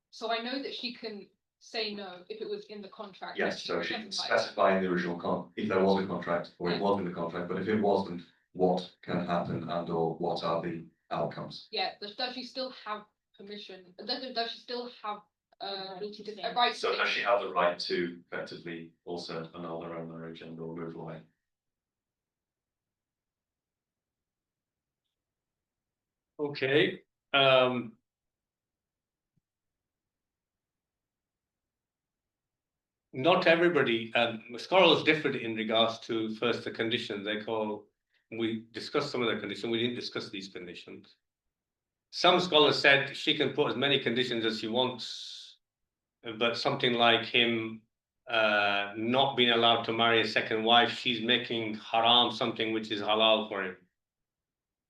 so I know that she can say no if it was in the contract. Yes, so she can specify. specify in the original if there was a contract, or it was in the contract, but if it wasn't, what can happen and or what are the outcomes? Yeah, does she still have permission? Does she still have a right? So does she have the right to effectively also annul her own marriage and or move away? Okay. Not everybody, scholars differed in regards to first the conditions we discussed some of the conditions, we didn't discuss these conditions. Some scholars said she can put as many conditions as she wants, but something like him not being allowed to marry a second wife, she's making haram something which is halal for him.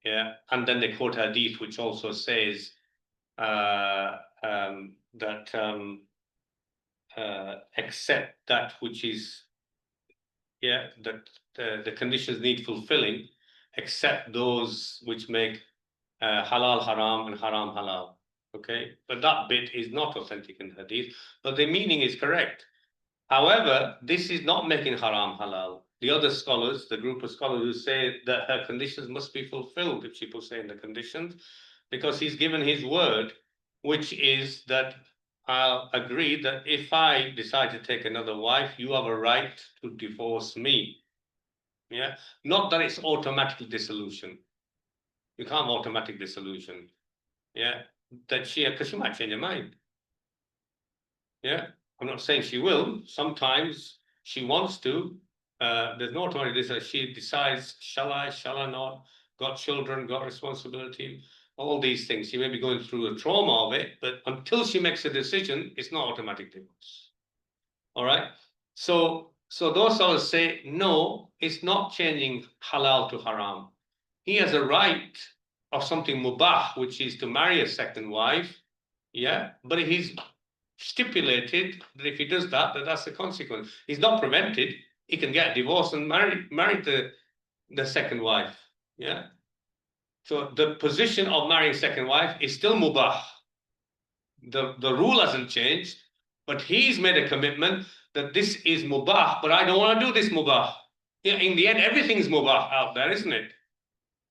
Yeah, and then they quote hadith which also says that accept that which is, yeah, that the conditions need fulfilling, except those which make halal haram and haram halal. Okay, but that bit is not authentic in hadith, but the meaning is correct. However, this is not making haram halal. The other scholars, the group of scholars who say that her conditions must be fulfilled if she puts in the conditions, because he's given his word, which is that I'll agree that if I decide to take another wife, you have a right to divorce me. Yeah, not that it's automatic dissolution. You can't automatic dissolution. Yeah, that because she might change her mind. Yeah, I'm not saying she will. Sometimes she wants to, there's no automatic decision. She decides, shall I not, got children, got responsibility, all these things. She may be going through the trauma of it, but until she makes a decision, it's not automatic divorce. All right. So those scholars say, no, it's not changing halal to haram. He has a right of something mubah, which is to marry a second wife. Yeah, but he's stipulated that if he does that, that's the consequence. He's not prevented. He can get a divorce and marry the second wife. Yeah. So the position of marrying second wife is still mubah. The rule hasn't changed, but he's made a commitment that this is mubah, but I don't want to do this mubah. Yeah, in the end, everything's mubah out there, isn't it?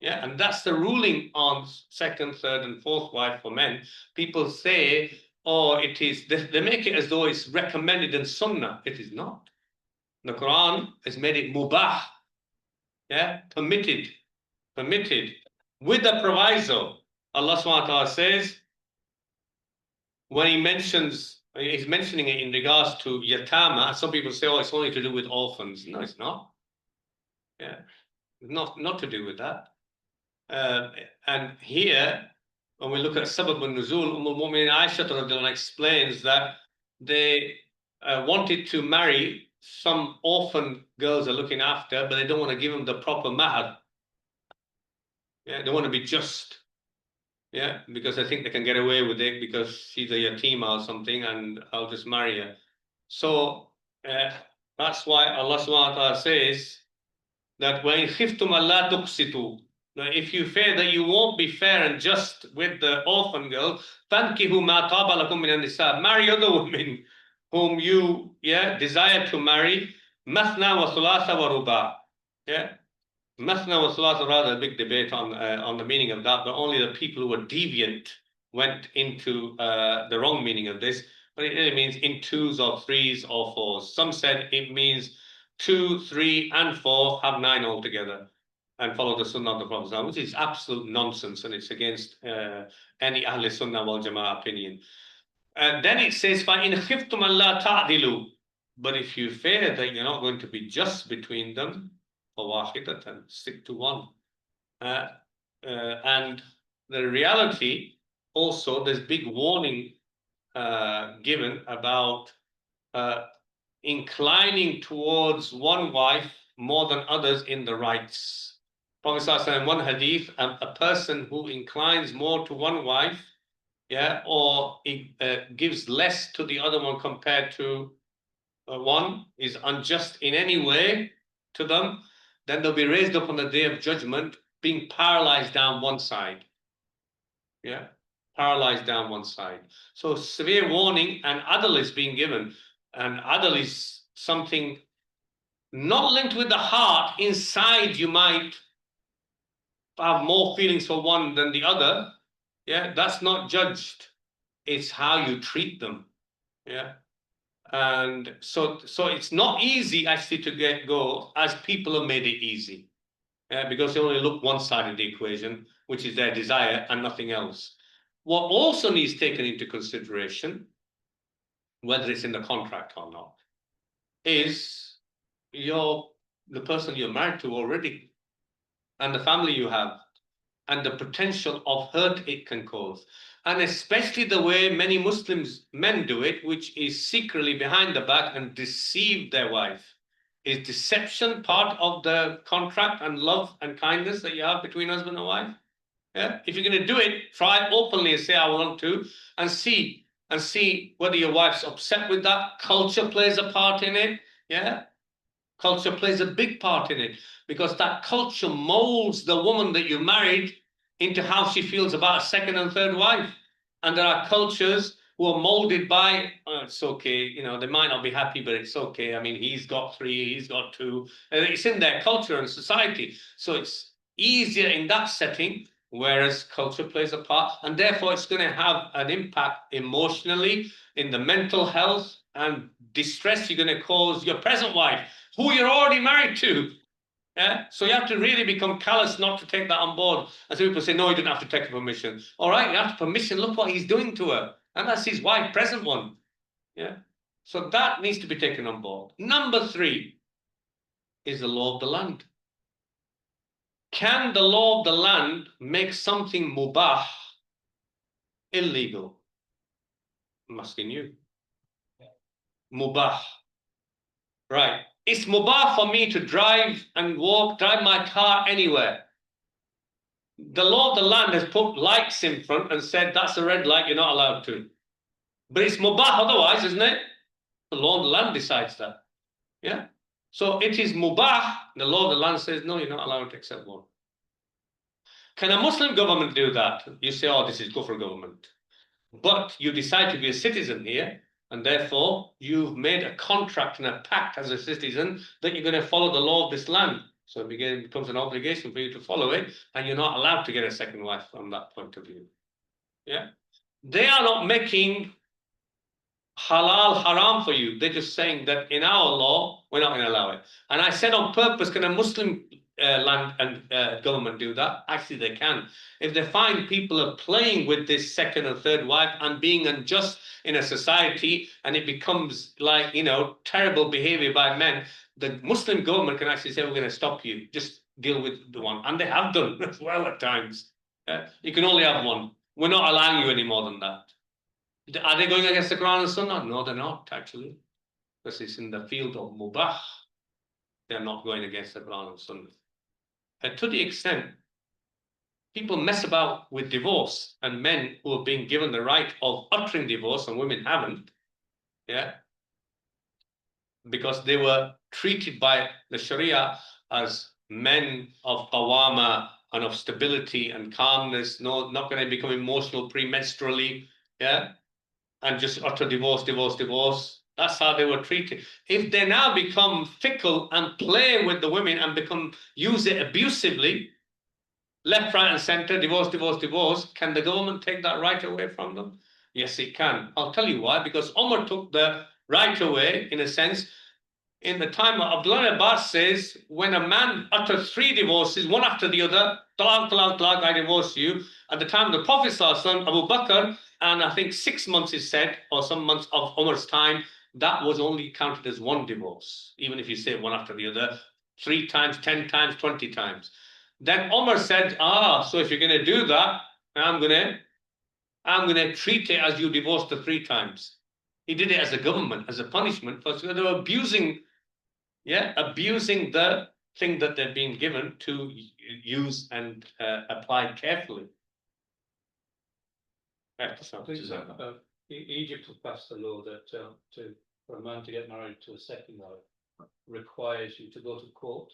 Yeah, and that's the ruling on second, third, and fourth wife for men. People say, oh, it is, they make it as though it's recommended in Sunnah. It is not. The Quran has made it mubah. Yeah, permitted, with a proviso. Allah subhanahu wa ta'ala says, when he's mentioning it in regards to yatama, some people say, oh, it's only to do with orphans. No, it's not. Yeah, not to do with that. And here, when we look at Sabab al-Nuzul, Umm Aisha explains that they wanted to marry some orphan girls are looking after, but they don't want to give them the proper mahar. Yeah, they want to be just. Yeah, because I think they can get away with it because she's a yatima or something, and I'll just marry her. So that's why Allah subhanahu wa ta'ala says that when khiftum alla tuqsitu, if you fear that you won't be fair and just with the orphan girl, fankihu ma taba lakum min an-nisa, marry other women whom you desire to marry, mathna wa thulatha wa ruba. Yeah. Mathna wa thulatha, rather a big debate on the meaning of that, but only the people who were deviant went into the wrong meaning of this. But it really means in twos or threes or fours. Some said it means 2, 3, and 4 have 9 altogether, and follow the Sunnah of the Prophet, which is absolute nonsense, and it's against any Ahl Sunnah wal Jama'ah opinion. And then it says, فَإِنْ خِفْتُمْ أَلَّا تَعْدِلُوا, but if you fear that you're not going to be just between them, فَوَاحِدَةً, stick to one. And the reality also, there's big warning given about inclining towards one wife more than others in the rights. Prophet ﷺ in one hadith, a person who inclines more to one wife, or gives less to the other one compared to one, is unjust in any way to them, then they'll be raised up on the day of judgment, being paralyzed down one side. Yeah, paralyzed down one side. So severe warning, and adl is being given. And adl is something not linked with the heart. Inside you might have more feelings for one than the other. Yeah, that's not judged. It's how you treat them. Yeah. And so it's not easy actually to go as people have made it easy. Because they only look one side of the equation, which is their desire and nothing else. What also needs taken into consideration, whether it's in the contract or not, is the person you're married to already, and the family you have, and the potential of hurt it can cause. And especially the way many men do it, which is secretly behind the back and deceive their wife. Is deception part of the contract and love and kindness that you have between husband and wife? Yeah. If you're going to do it, try openly and say, I want to, and see whether your wife's upset with that. Culture plays a part in it. Yeah. Culture plays a big part in it, because that culture molds the woman that you married into how she feels about a second and third wife. And there are cultures who are molded by, oh, it's okay, they might not be happy, but it's okay. I mean, he's got 3, he's got 2. And it's in their culture and society. So it's easier in that setting, whereas culture plays a part. And therefore, it's going to have an impact emotionally in the mental health and distress you're going to cause your present wife, who you're already married to. Yeah? So you have to really become callous not to take that on board. And so people say, no, you didn't have to take permission. All right, you have to permission. Look what he's doing to her. And that's his wife, present one. Yeah. So that needs to be taken on board. Number 3 is the law of the land. Can the law of the land make something mubah illegal? I'm asking you. Mubah. Right. It's mubah for me to drive and walk, drive my car anywhere. The law of the land has put lights in front and said that's a red light, you're not allowed to. But it's mubah otherwise, isn't it? The law of the land decides that. Yeah. So it is mubah. The law of the land says, no, you're not allowed to accept one. Can a Muslim government do that? You say, oh, this is kufr government. But you decide to be a citizen here, and therefore you've made a contract and a pact as a citizen that you're going to follow the law of this land. So it becomes an obligation for you to follow it, and you're not allowed to get a second wife from that point of view. Yeah. They are not making halal haram for you. They're just saying that in our law, we're not going to allow it. And I said on purpose, can a Muslim land and government do that? Actually, they can. If they find people are playing with this second or third wife and being unjust in a society, and it becomes like, you know, terrible behavior by men, the Muslim government can actually say, we're going to stop you. Just deal with the one. And they have done as well at times. You can only have one. We're not allowing you any more than that. Are they going against the Quran and Sunnah? No, they're not, actually. Because it's in the field of mubah. They're not going against the Quran and Sunnah. And to the extent people mess about with divorce, and men who are being given the right of uttering divorce and women haven't, yeah, because they were treated by the Sharia as men of qawama and of stability and calmness, no, not going to become emotional premenstrually, yeah, and just utter divorce, divorce, divorce. That's how they were treated. If they now become fickle and play with the women and use it abusively, left, right, and center, divorce, divorce, divorce, can the government take that right away from them? Yes, it can. I'll tell you why. Because Umar took the right away, in a sense. In the time of Abdullah Abbas says, when a man utters 3 divorces, one after the other, talaq, talaq, talaq, I divorce you. At the time of the Prophet ﷺ, Abu Bakr, and I think 6 months is said, or some months of Umar's time, that was only counted as 1 divorce. Even if you say one after the other, 3 times, 10 times, 20 times. Then Umar said, so if you're going to do that, I'm going to treat it as you divorced the 3 times. He did it as a government, as a punishment for they were abusing the thing that they're being given to use and apply carefully. Egypt has passed a law that for a man to get married to a second wife requires you to go to court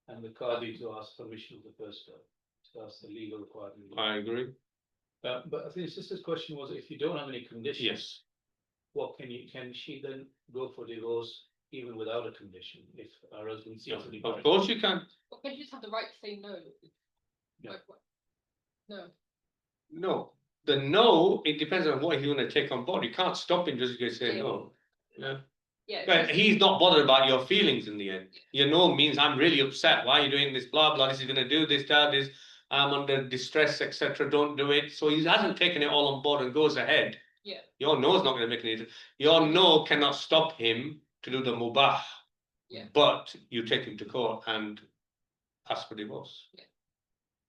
and the Qadi to ask permission of the first wife. So that's the legal requirement. I agree. But I think his sister's question was, if you don't have any conditions, Yes. what can she then go for divorce even without a condition if her husband sees any? Of course you can. But can you just have the right to say no? No. Like what? No. No. The no, it depends on what you want to take on board. You can't stop him just because you say Yeah. no. Yeah. Yeah. But he's not bothered about your feelings in the end. Your no means I'm really upset. Why are you doing this? Blah blah. This is going to do this, that, this. I'm under distress, etc. Don't do it. So he hasn't taken it all on board and goes ahead. Yeah. Your no is not going to make any difference. Your no cannot stop him to do the mubah. Yeah. But you take him to court and ask for divorce.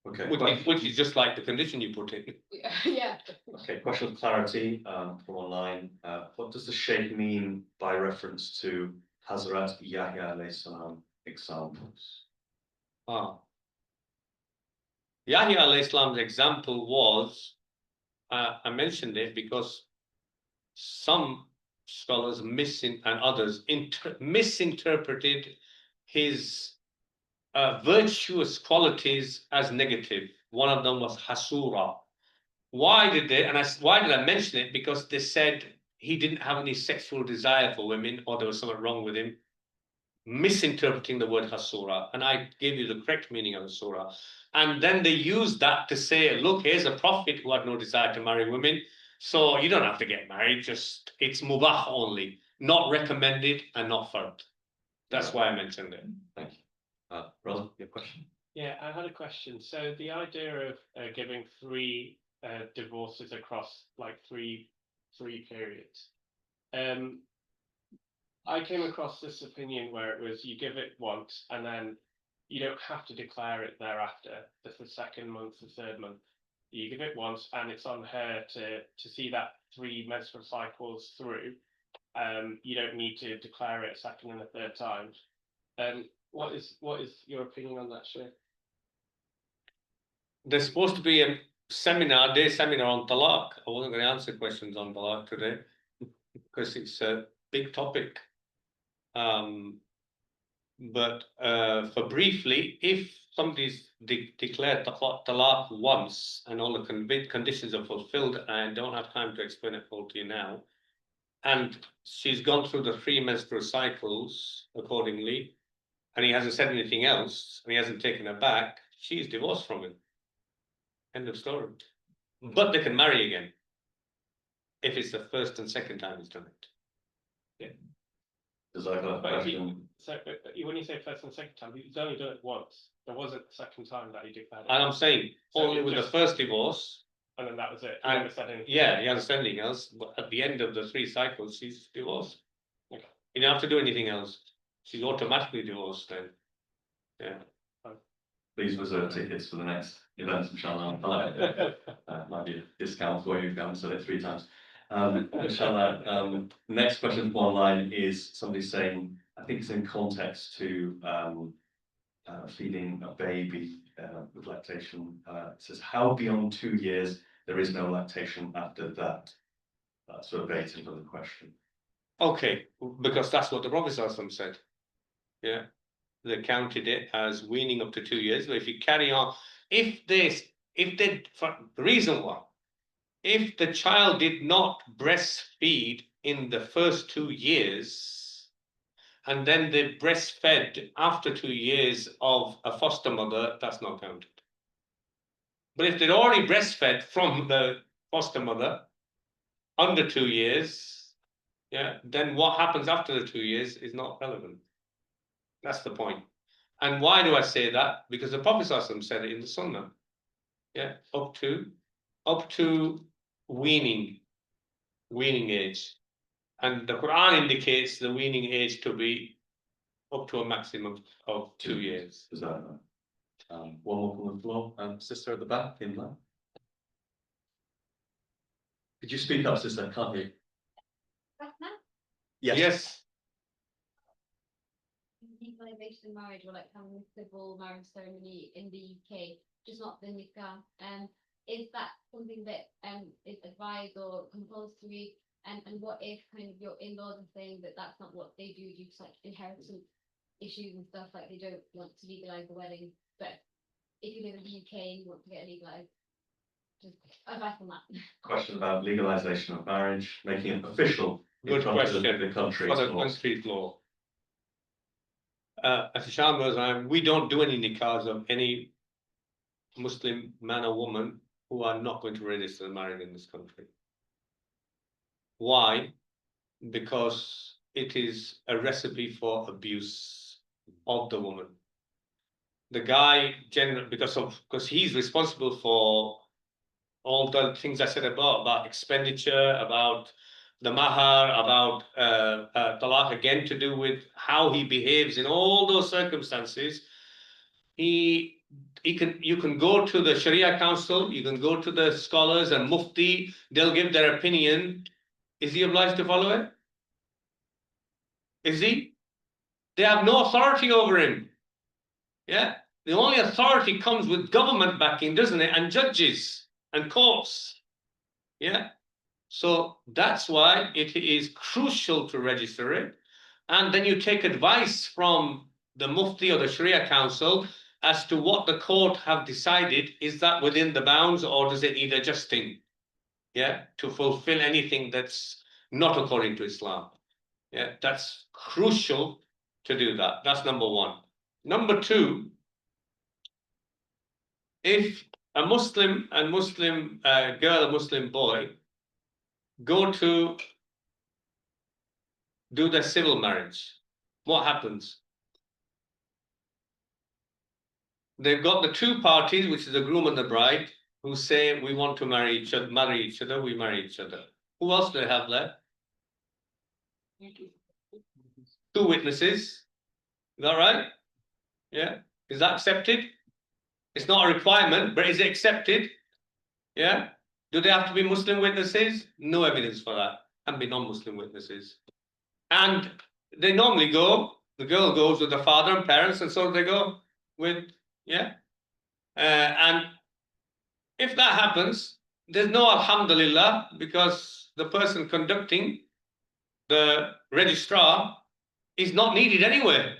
Okay. Which is just like the condition you put in. Yeah. Yeah. Okay, question of clarity from online. What does the Shaykh mean by reference to Hazrat Yahya alayhi salam examples? Yahya alayhi salam's example was, I mentioned it because some scholars and others misinterpreted his virtuous qualities as negative. One of them was hasura. Why did I mention it? Because they said he didn't have any sexual desire for women, or there was something wrong with him, misinterpreting the word hasura. And I gave you the correct meaning of hasura. And then they used that to say, look, here's a prophet who had no desire to marry women. So you don't have to get married, just it's mubah only, not recommended and not fard. That's why I mentioned it. Thank you. Roland, your question? Yeah, I had a question. So the idea of giving 3 divorces across like three periods. I came across this opinion where it was you give it once and then you don't have to declare it thereafter. That's the second month, the third month. You give it once and it's on her to see that 3 menstrual cycles through. You don't need to declare it a second and a third time. What is your opinion on that, Shay? There's supposed to be a day seminar on talaq. I wasn't going to answer questions on talaq today because it's a big topic. But for briefly, if somebody's declared talaq once and all the conditions are fulfilled, and I don't have time to explain it all to you now, and she's gone through the 3 menstrual cycles accordingly, and he hasn't said anything else, and he hasn't taken her back, she's divorced from him. End of story. But they can marry again if it's the first and second time he's done it. Does that But question? So when you say first and second time, he's only done it once. There wasn't the second time that he declared it. And I'm saying So only it with just- the first divorce. And then that was it. He And- never said anything. Yeah, he hasn't said anything else, but at the end of the 3 cycles, she's divorced. Okay. You don't have to do anything else. She's automatically divorced then. Yeah. Please reserve tickets for the next event, inshallah. Might be a discount for you if you haven't said it 3 times. Inshallah, next question from online is somebody saying, I think it's in context to feeding a baby with lactation. It says, how beyond 2 years there is no lactation after that? That's verbatim of the question. Okay, because that's what the Prophet ﷺ said. Yeah. They counted it as weaning up to 2 years. But if you carry on, for the reason why, if the child did not breastfeed in the first 2 years, and then they breastfed after 2 years of a foster mother, that's not counted. But if they'd already breastfed from the foster mother under 2 years, yeah, then what happens after the 2 years is not relevant. That's the point. And why do I say that? Because the Prophet ﷺ said it in the Sunnah. Yeah, up to weaning age. And the Quran indicates the weaning age to be up to a maximum of 2 years. Is that one more from the floor? Sister at the back in there. Could you speak up, sister? I can't hear you. Yes. Legalization of marriage or like having a civil marriage ceremony in the UK, just not the nikah. Is that something that is advised or compulsory? And what if kind of your in-laws are saying that that's not what they do due to like inheritance issues and stuff, like they don't want to legalize the wedding, but if you live in the UK and you want to get it legalized, just advice on that. Question about legalization of marriage, making it official. in Good front of question. The country. For the country's law. As Hisham goes, we don't do any nikahs of any Muslim man or woman who are not going to register married in this country. Why? Because it is a recipe for abuse of the woman. The guy generally, because he's responsible for all the things I said about expenditure, about the mahar, about talaq, again to do with how he behaves in all those circumstances. You can go to the Sharia Council, you can go to the scholars and mufti, they'll give their opinion. Is he obliged to follow it? Is he? They have no authority over him. Yeah, the only authority comes with government backing, doesn't it? And judges and courts. Yeah. So that's why it is crucial to register it. And then you take advice from the Mufti or the Sharia Council as to what the court have decided. Is that within the bounds or does it need adjusting? Yeah, to fulfill anything that's not according to Islam. Yeah, that's crucial to do that. That's number one. Number two, if a Muslim girl, a Muslim boy, go to do their civil marriage, what happens? They've got the 2 parties, which is the groom and the bride, who say we want to marry each other, we marry each other. Who else do they have there? 2 witnesses. Is that right? Yeah, is that accepted? It's not a requirement, but is it accepted? Yeah, do they have to be Muslim witnesses? No evidence for that, can be non-Muslim witnesses. And they normally go, the girl goes with the father and parents, and so they go with, yeah. And if that happens, there's no alhamdulillah, because the person conducting, the registrar, is not needed anyway,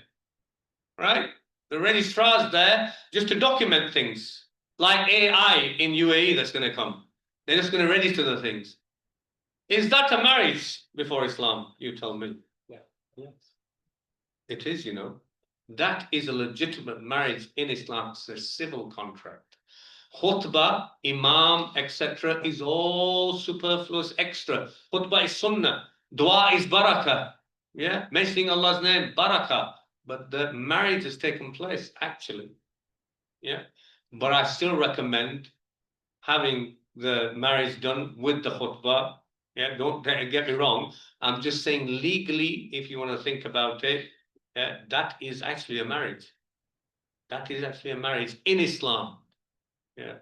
right? The registrar's there just to document things, like AI in UAE that's going to come. They're just going to register the things. Is that a marriage before Islam? You tell me. Yes. It is, you know. That is a legitimate marriage in Islam. It's a civil contract. Khutbah, imam, etc. is all superfluous extra. Khutbah is sunnah. Dua is barakah. Yeah, mentioning Allah's name, barakah. But the marriage has taken place, actually. Yeah. But I still recommend having the marriage done with the khutbah. Yeah, don't get me wrong. I'm just saying legally, if you want to think about it, that is actually a marriage. That is actually a marriage in Islam. Yeah.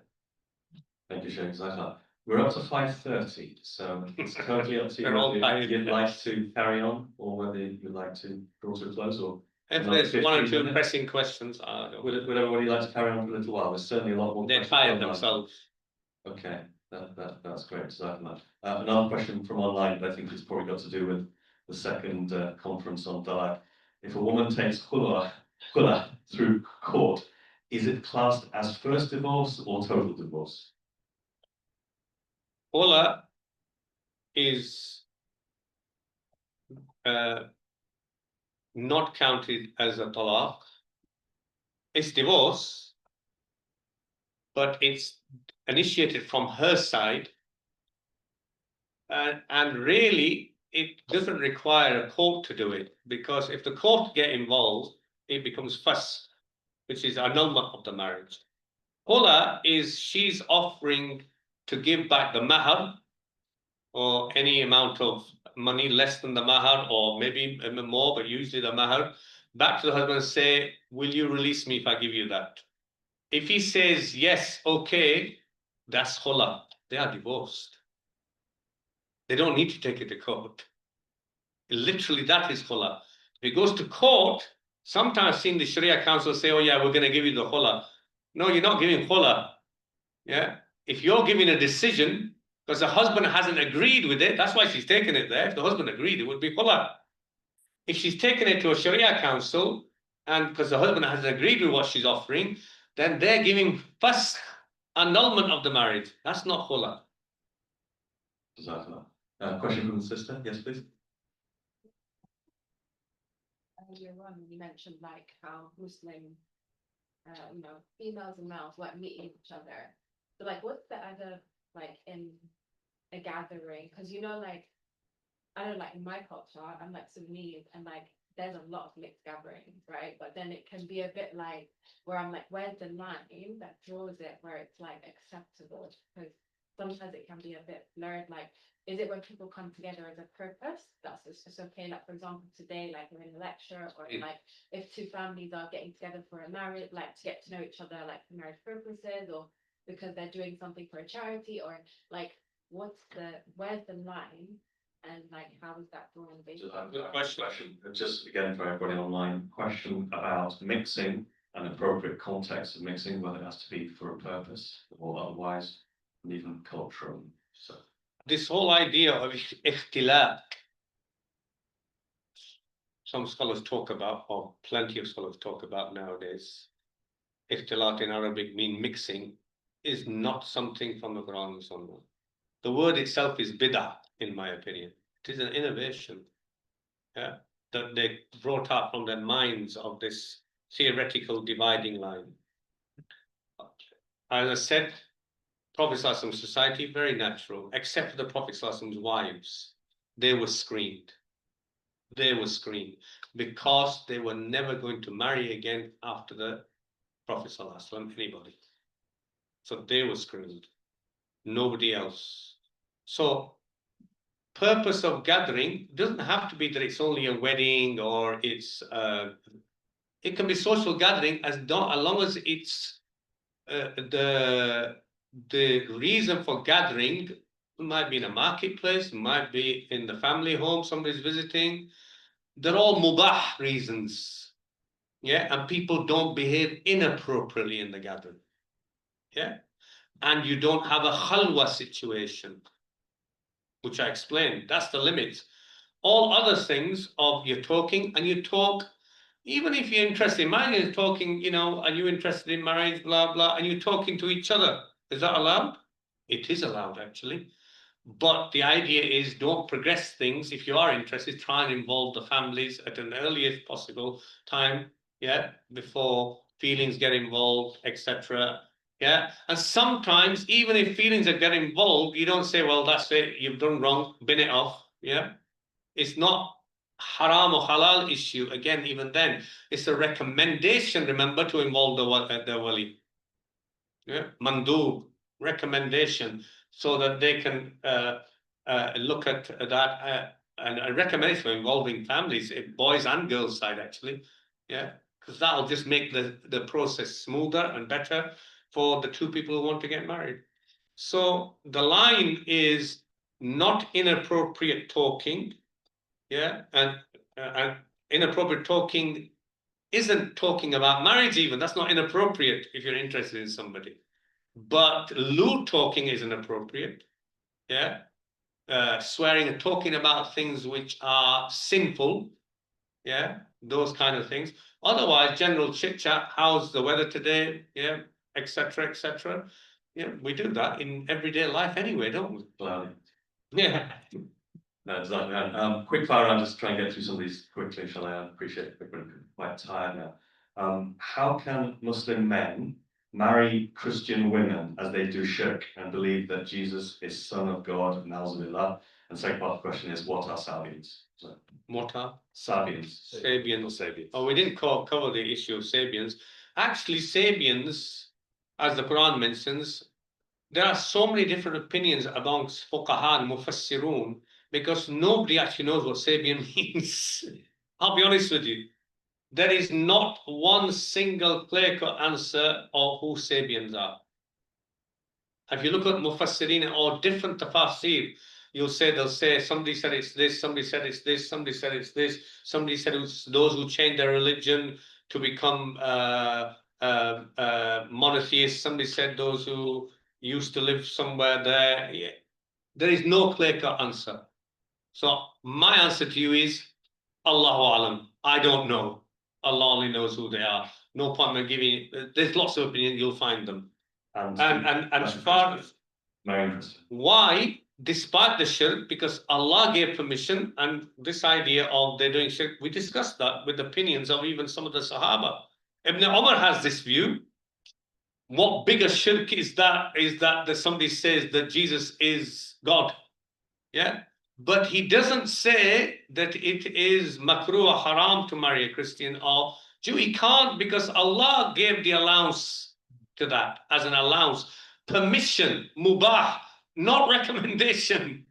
Thank you, Sheikh Zahar. We're up to 5:30, so it's totally up to you They're all whether tired. you'd like to carry on or whether you'd like to draw to a close, or If another there's 1 or 15 2 minutes? pressing questions, I don't Would everybody like to carry on for a little while? There's certainly a lot more. They're questions tired online. themselves. Okay, that's great. Jazakallah. Another question from online, but I think it's probably got to do with the second conference on talaq. If a woman takes khula through court, is it classed as first divorce or total divorce? Khula is not counted as a talaq. It's divorce, but it's initiated from her side. And really, it doesn't require a court to do it, because if the court get involved, it becomes fuss, which is annulment of the marriage. Khula is she's offering to give back the mahar, or any amount of money less than the mahar, or maybe more, but usually the mahar, back to the husband and say, will you release me if I give you that? If he says yes, okay, that's khula. They are divorced. They don't need to take it to court. Literally, that is khula. If it goes to court, sometimes I've seen the Sharia council say, oh yeah, we're going to give you the khula. No, you're not giving khula. Yeah. If you're giving a decision, because the husband hasn't agreed with it, that's why she's taken it there. If the husband agreed, it would be khula. If she's taken it to a Sharia council, and because the husband hasn't agreed with what she's offering, then they're giving fasakh, annulment of the marriage. That's not khula. Jazakallah. Question from the sister, yes, please. Earlier on, you mentioned like how Muslim, females and males like meeting each other. So like, what's the other like in a gathering? Because like, I don't know, like in my culture, I'm like Sudanese, and like there's a lot of mixed gatherings, right? But then it can be a bit like where I'm like, where's the line that draws it where it's like acceptable? Because sometimes it can be a bit blurred. Like, is it when people come together as a purpose? That's it's okay. Like, for example, today, like we're in a lecture, or like if 2 families are getting together for a marriage, like to get to know each other, like for marriage purposes, or because they're doing something for a charity, or like where's the line, and like how is that drawn based on? Good question. Just again for everybody online, question about mixing and appropriate context of mixing, whether it has to be for a purpose or otherwise, and even cultural. So This whole idea of ikhtilaf, some scholars talk about, or plenty of scholars talk about nowadays, ikhtilat in Arabic mean mixing, is not something from the Quran and Sunnah. The word itself is bid'ah, in my opinion. It is an innovation, yeah, that they brought up from their minds of this theoretical dividing line. As I said, Prophet ﷺ society, very natural, except for the Prophet ﷺ's wives. They were screened. They were screened because they were never going to marry again after the Prophet ﷺ, anybody. So they were screened, nobody else. So purpose of gathering doesn't have to be that it's only a wedding or it's it can be social gathering as long as it's the reason for gathering might be in a marketplace, might be in the family home somebody's visiting. They're all mubah reasons. Yeah, and people don't behave inappropriately in the gathering. Yeah, and you don't have a khalwa situation, which I explained. That's the limits. All other things of you're talking and you talk, even if you're interested in marriage, you're talking, you know, are you interested in marriage, blah, blah, and you're talking to each other. Is that allowed? It is allowed, actually. But the idea is don't progress things. If you are interested, try and involve the families at an earliest possible time, yeah, before feelings get involved, etc. Yeah, and sometimes even if feelings are getting involved, you don't say, well, that's it, you've done wrong, bin it off. Yeah, it's not haram or halal issue. Again, even then, it's a recommendation, remember, to involve the wali. Yeah, mandub, recommendation, so that they can look at that and a recommendation for involving families, boys and girls side actually. Yeah, because that'll just make the process smoother and better for the two people who want to get married. So the line is not inappropriate talking. Yeah, and inappropriate talking isn't talking about marriage even. That's not inappropriate if you're interested in somebody. But lewd talking is inappropriate. Yeah. Swearing and talking about things which are sinful. Yeah. Those kind of things. Otherwise, general chit chat, how's the weather today? Yeah, etc. etc. Yeah, we do that in everyday life anyway, don't we? Cloudy. Yeah. No, exactly. And quick fire, I'll just try and get through some of these quickly, shall I? I appreciate we're quite tired now. How can Muslim men marry Christian women as they do shirk and believe that Jesus is son of God, na'uzubillah? And second part of the question is, what are Sabians? So, What are Sabians. Sabians? Or Sabians. Oh, we didn't cover the issue of Sabians. Actually, Sabians, as the Quran mentions, there are so many different opinions amongst fuqaha and mufassirun because nobody actually knows what Sabian means. I'll be honest with you. There is not one single clear-cut answer of who Sabians are. If you look at mufassirin or different tafsir, they'll say somebody said it's this, somebody said it's this, somebody said it's this, somebody said it's those who change their religion to become monotheists, somebody said those who used to live somewhere there. Yeah. There is no clear-cut answer. So my answer to you is Allahu alam. I don't know. Allah only knows who they are. No point in giving. There's lots of opinions. You'll find them. And as far as why, despite the shirk, because Allah gave permission, and this idea of they're doing shirk, we discussed that with opinions of even some of the Sahaba. Ibn Umar has this view. What bigger shirk is that somebody says that Jesus is God. Yeah. But he doesn't say that it is makruh or haram to marry a Christian or Jew. He can't, because Allah gave the allowance to that as an allowance. Permission, mubah, not recommendation.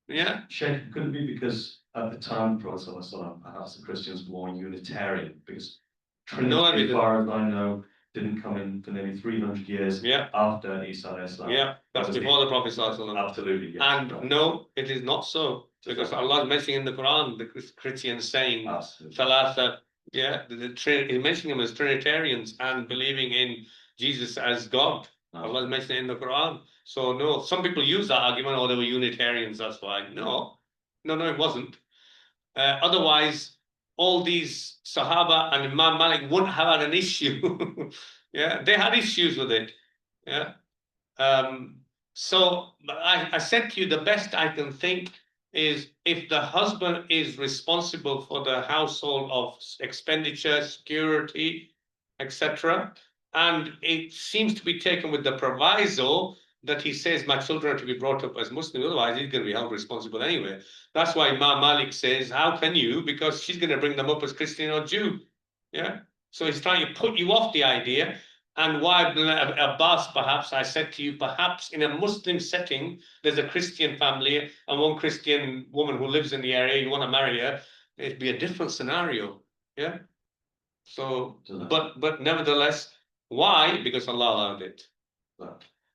Yeah. Sheikh, could it be because at the time, Prophet ﷺ, perhaps the Christians were more Unitarian, because Trinity, as far as I know, didn't come in for nearly 300 years after Isa alayhi salam. Yeah, that's before the Prophet ﷺ. Absolutely. Yes, and right. No, it is not so, because Allah is mentioning in the Quran the Christians saying Thalatha, yeah, he's mentioning them as Trinitarians and believing in Jesus as God. Allah is mentioning it in the Quran. So no, some people use that argument, oh, they were Unitarians, that's why. No, it wasn't. Otherwise, all these Sahaba and Imam Malik wouldn't have had an issue. Yeah, they had issues with it. Yeah. So I said to you, the best I can think is if the husband is responsible for the household of expenditure, security, etc., and it seems to be taken with the proviso that he says my children are to be brought up as Muslims, otherwise he's going to be held responsible anyway. That's why Imam Malik says, how can you? Because she's going to bring them up as Christian or Jew. Yeah. So he's trying to put you off the idea. And why Abbas, perhaps, I said to you, perhaps in a Muslim setting, there's a Christian family and one Christian woman who lives in the area, you want to marry her, it'd be a different scenario. Yeah. So, but nevertheless, why? Because Allah allowed it.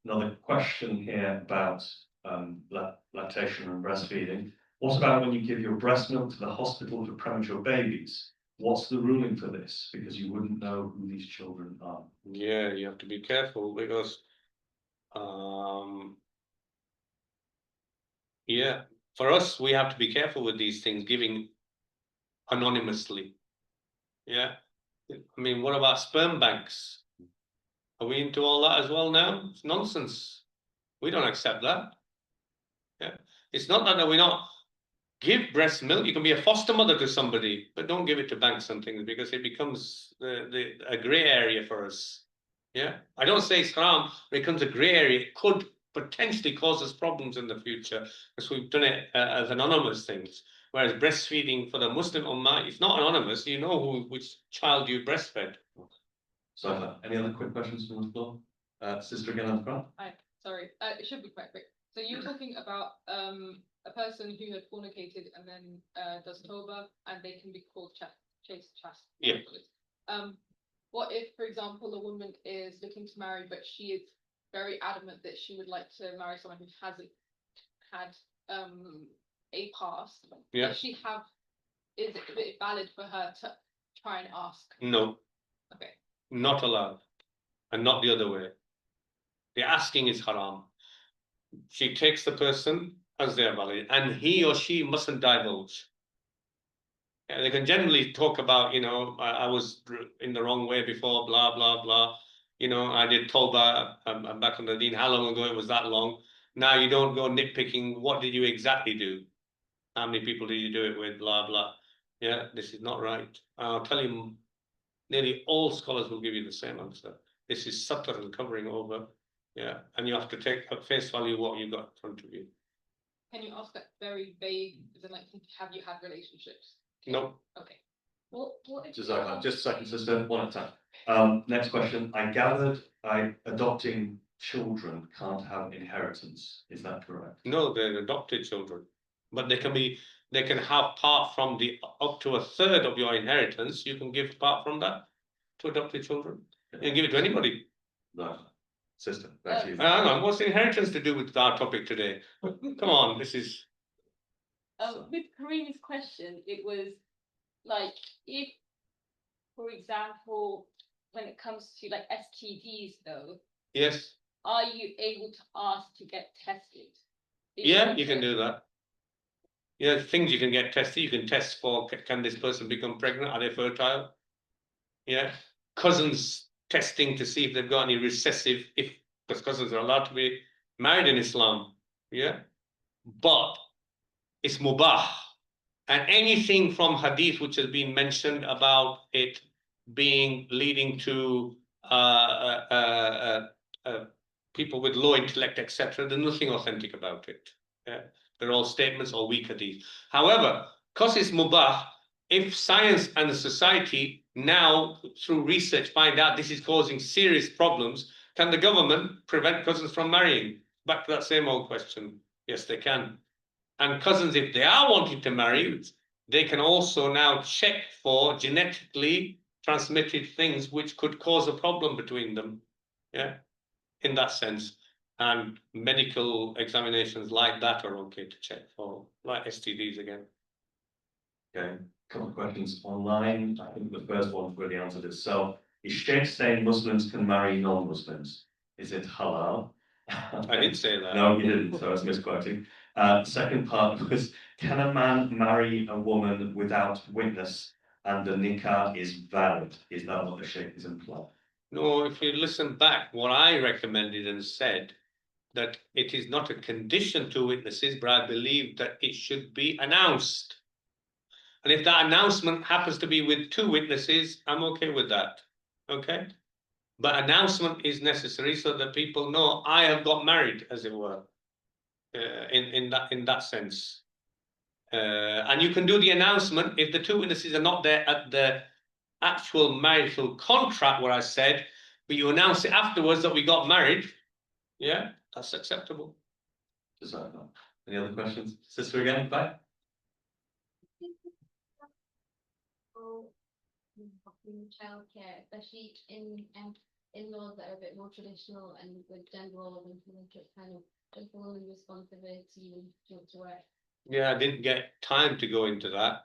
Another question here about lactation and breastfeeding. What about when you give your breast milk to the hospital for premature babies? What's the ruling for this? Because you wouldn't know who these children are. Yeah, you have to be careful because, yeah, for us, we have to be careful with these things, giving anonymously. Yeah. I mean, what about sperm banks? Are we into all that as well now? It's nonsense. We don't accept that. Yeah. It's not that we not give breast milk. You can be a foster mother to somebody, but don't give it to banks and things because it becomes a grey area for us. Yeah. I don't say it's haram, but it becomes a grey area. It could potentially cause us problems in the future because we've done it as anonymous things. Whereas breastfeeding for the Muslim Ummah, it's not anonymous. You know which child you breastfed. So, any other quick questions from the floor? Sister again on the front. Hi, sorry, it should be quite quick. So you're talking about a person who had fornicated and then does Toba and they can be called chaste. Yeah. What if, for example, a woman is looking to marry, but she is very adamant that she would like to marry someone who hasn't had a past? Yeah. Does she have? Is it valid for her to try and ask? No. Okay. Not allowed, and not the other way. The asking is haram. She takes the person as they are valid, and he or she mustn't divulge. Yeah, they can generally talk about, you know, I was in the wrong way before, blah blah blah. You know, I did Toba. I'm back on the deen. How long ago it was that long? Now you don't go nitpicking. What did you exactly do? How many people did you do it with? Blah blah. Yeah, this is not right. I'll tell you. Nearly all scholars will give you the same answer. This is satar and covering over. Yeah. And you have to take at face value what you've got in front of you. Can you ask that very vague? As in, like, have you had relationships? No. Okay. Just a second, sister, one at a time. Next question. I gathered adopting children can't have inheritance. Is that correct? No, they're adopted children. But they can have part from the up to a third of your inheritance. You can give part from that to adopted children. You can give it to anybody. No. Sister, back to you. Hang on, what's inheritance to do with our topic today? Come on, this is. With Kareem's question, it was like if, for example, when it comes to like STDs though, Yes. are you able to ask to get tested? Yeah, you can do that. Yeah, things you can get tested. You can test for, can this person become pregnant? Are they fertile? Yeah. Cousins testing to see if they've got any recessive, because cousins are allowed to be married in Islam. Yeah. But it's mubah. And anything from hadith which has been mentioned about it being leading to people with low intellect, etc., there's nothing authentic about it. Yeah. They're all statements or weak hadith. However, because it's mubah, if science and the society now, through research, find out this is causing serious problems, can the government prevent cousins from marrying? Back to that same old question. Yes, they can. And cousins, if they are wanting to marry, they can also now check for genetically transmitted things which could cause a problem between them. Yeah, in that sense. And medical examinations like that are okay to check for, like STDs again. Okay, a couple of questions online. I think the first one's really answered itself. Is Sheikh saying Muslims can marry non-Muslims? Is it halal? I did say that. No, you didn't, so I was misquoting. Second part was, can a man marry a woman without witness and the nikah is valid? Is that what the Sheikh is implying? No, if you listen back, what I recommended and said, that it is not a condition to witnesses, but I believe that it should be announced. And if that announcement happens to be with 2 witnesses, I'm okay with that. Okay? But announcement is necessary so that people know I have got married, as it were, in that sense. And you can do the announcement if the 2 witnesses are not there at the actual marital contract where I said but you announce it afterwards that we got married, yeah, that's acceptable. Any other questions? Sister again, bye. Childcare, especially in laws that are a bit more traditional and with gender roles and things like kind of just the woman's responsibility and to work. Yeah, I didn't get time to go into that.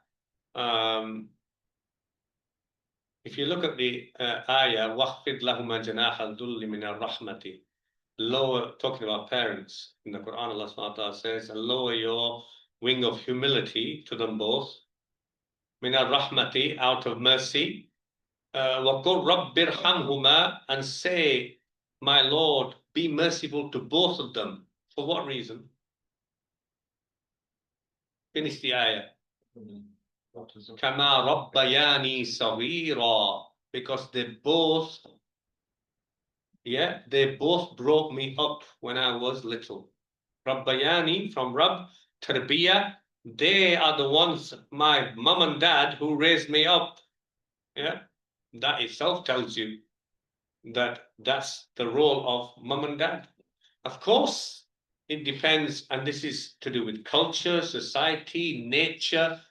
If you look at the ayah, وَخْفِضْ لَهُمَا جَنَاحَ الذُّلِّ مِنَ الرَّحْمَةِ, lower, talking about parents, in the Quran, Allah subhanahu wa ta'ala says, and lower your wing of humility to them both, مِنَ الرَّحْمَةِ, out of mercy, وَقُلْ رَبِّ ارْحَمْهُمَا, and say, my Lord, be merciful to both of them. For what reason? Finish the ayah. Kama Rabbayani Saghira, because they both brought me up when I was little. Rabbayani from Rabb, Tarbiyah, they are the ones, my mum and dad, who raised me up. Yeah, that itself tells you that that's the role of mum and dad. Of course, it depends, and this is to do with culture, society, nature.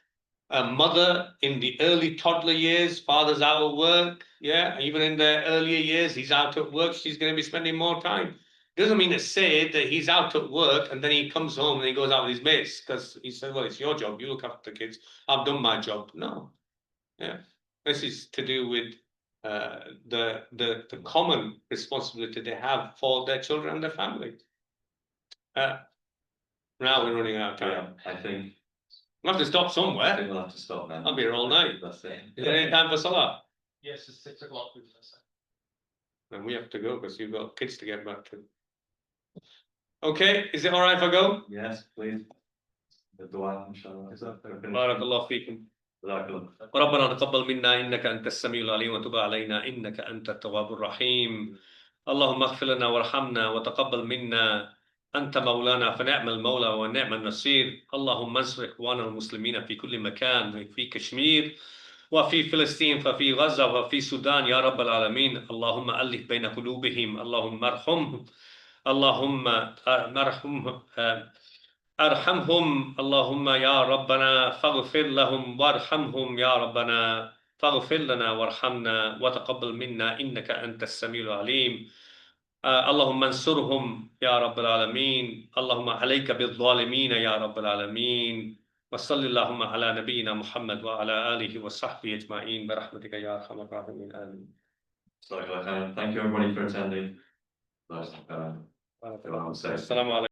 A mother in the early toddler years, father's out of work, yeah, even in the earlier years, he's out at work, she's going to be spending more time. Doesn't mean to say that he's out at work and then he comes home and he goes out with his mates because he said, well, it's your job, you look after the kids, I've done my job. No, yeah, this is to do with the common responsibility they have for their children and their family. Now we're running out of time. Yeah, I think We'll have to stop somewhere. we'll have to stop now. I'll be here all night. That's it. Is there any time for Salah? Yes, it's 6 o'clock. And we have to go because you've got kids to get back to. Okay, is it all right if I go? Yes, please. The dua, inshallah. بارك الله فيكم. ربنا تقبل منا إنك أنت السميع العليم وتب علينا إنك أنت التواب الرحيم. اللهم اغفر لنا وارحمنا وتقبل منا أنت مولانا فنعم المولى ونعم النصير. اللهم انصر إخواننا المسلمين في كل مكان، في كشمير وفي فلسطين وفي غزة وفي السودان يا رب العالمين. اللهم ألف بين قلوبهم، اللهم ارحمهم، اللهم ارحمهم، اللهم يا ربنا فاغفر لهم وارحمهم يا ربنا فاغفر لنا وارحمنا وتقبل منا إنك أنت السميع العليم. اللهم انصرهم يا رب العالمين. اللهم عليك بالظالمين يا رب العالمين. وصل اللهم على نبينا محمد وعلى آله وصحبه أجمعين برحمتك يا أرحم الراحمين آمين. Thank you everybody for attending. السلام عليكم.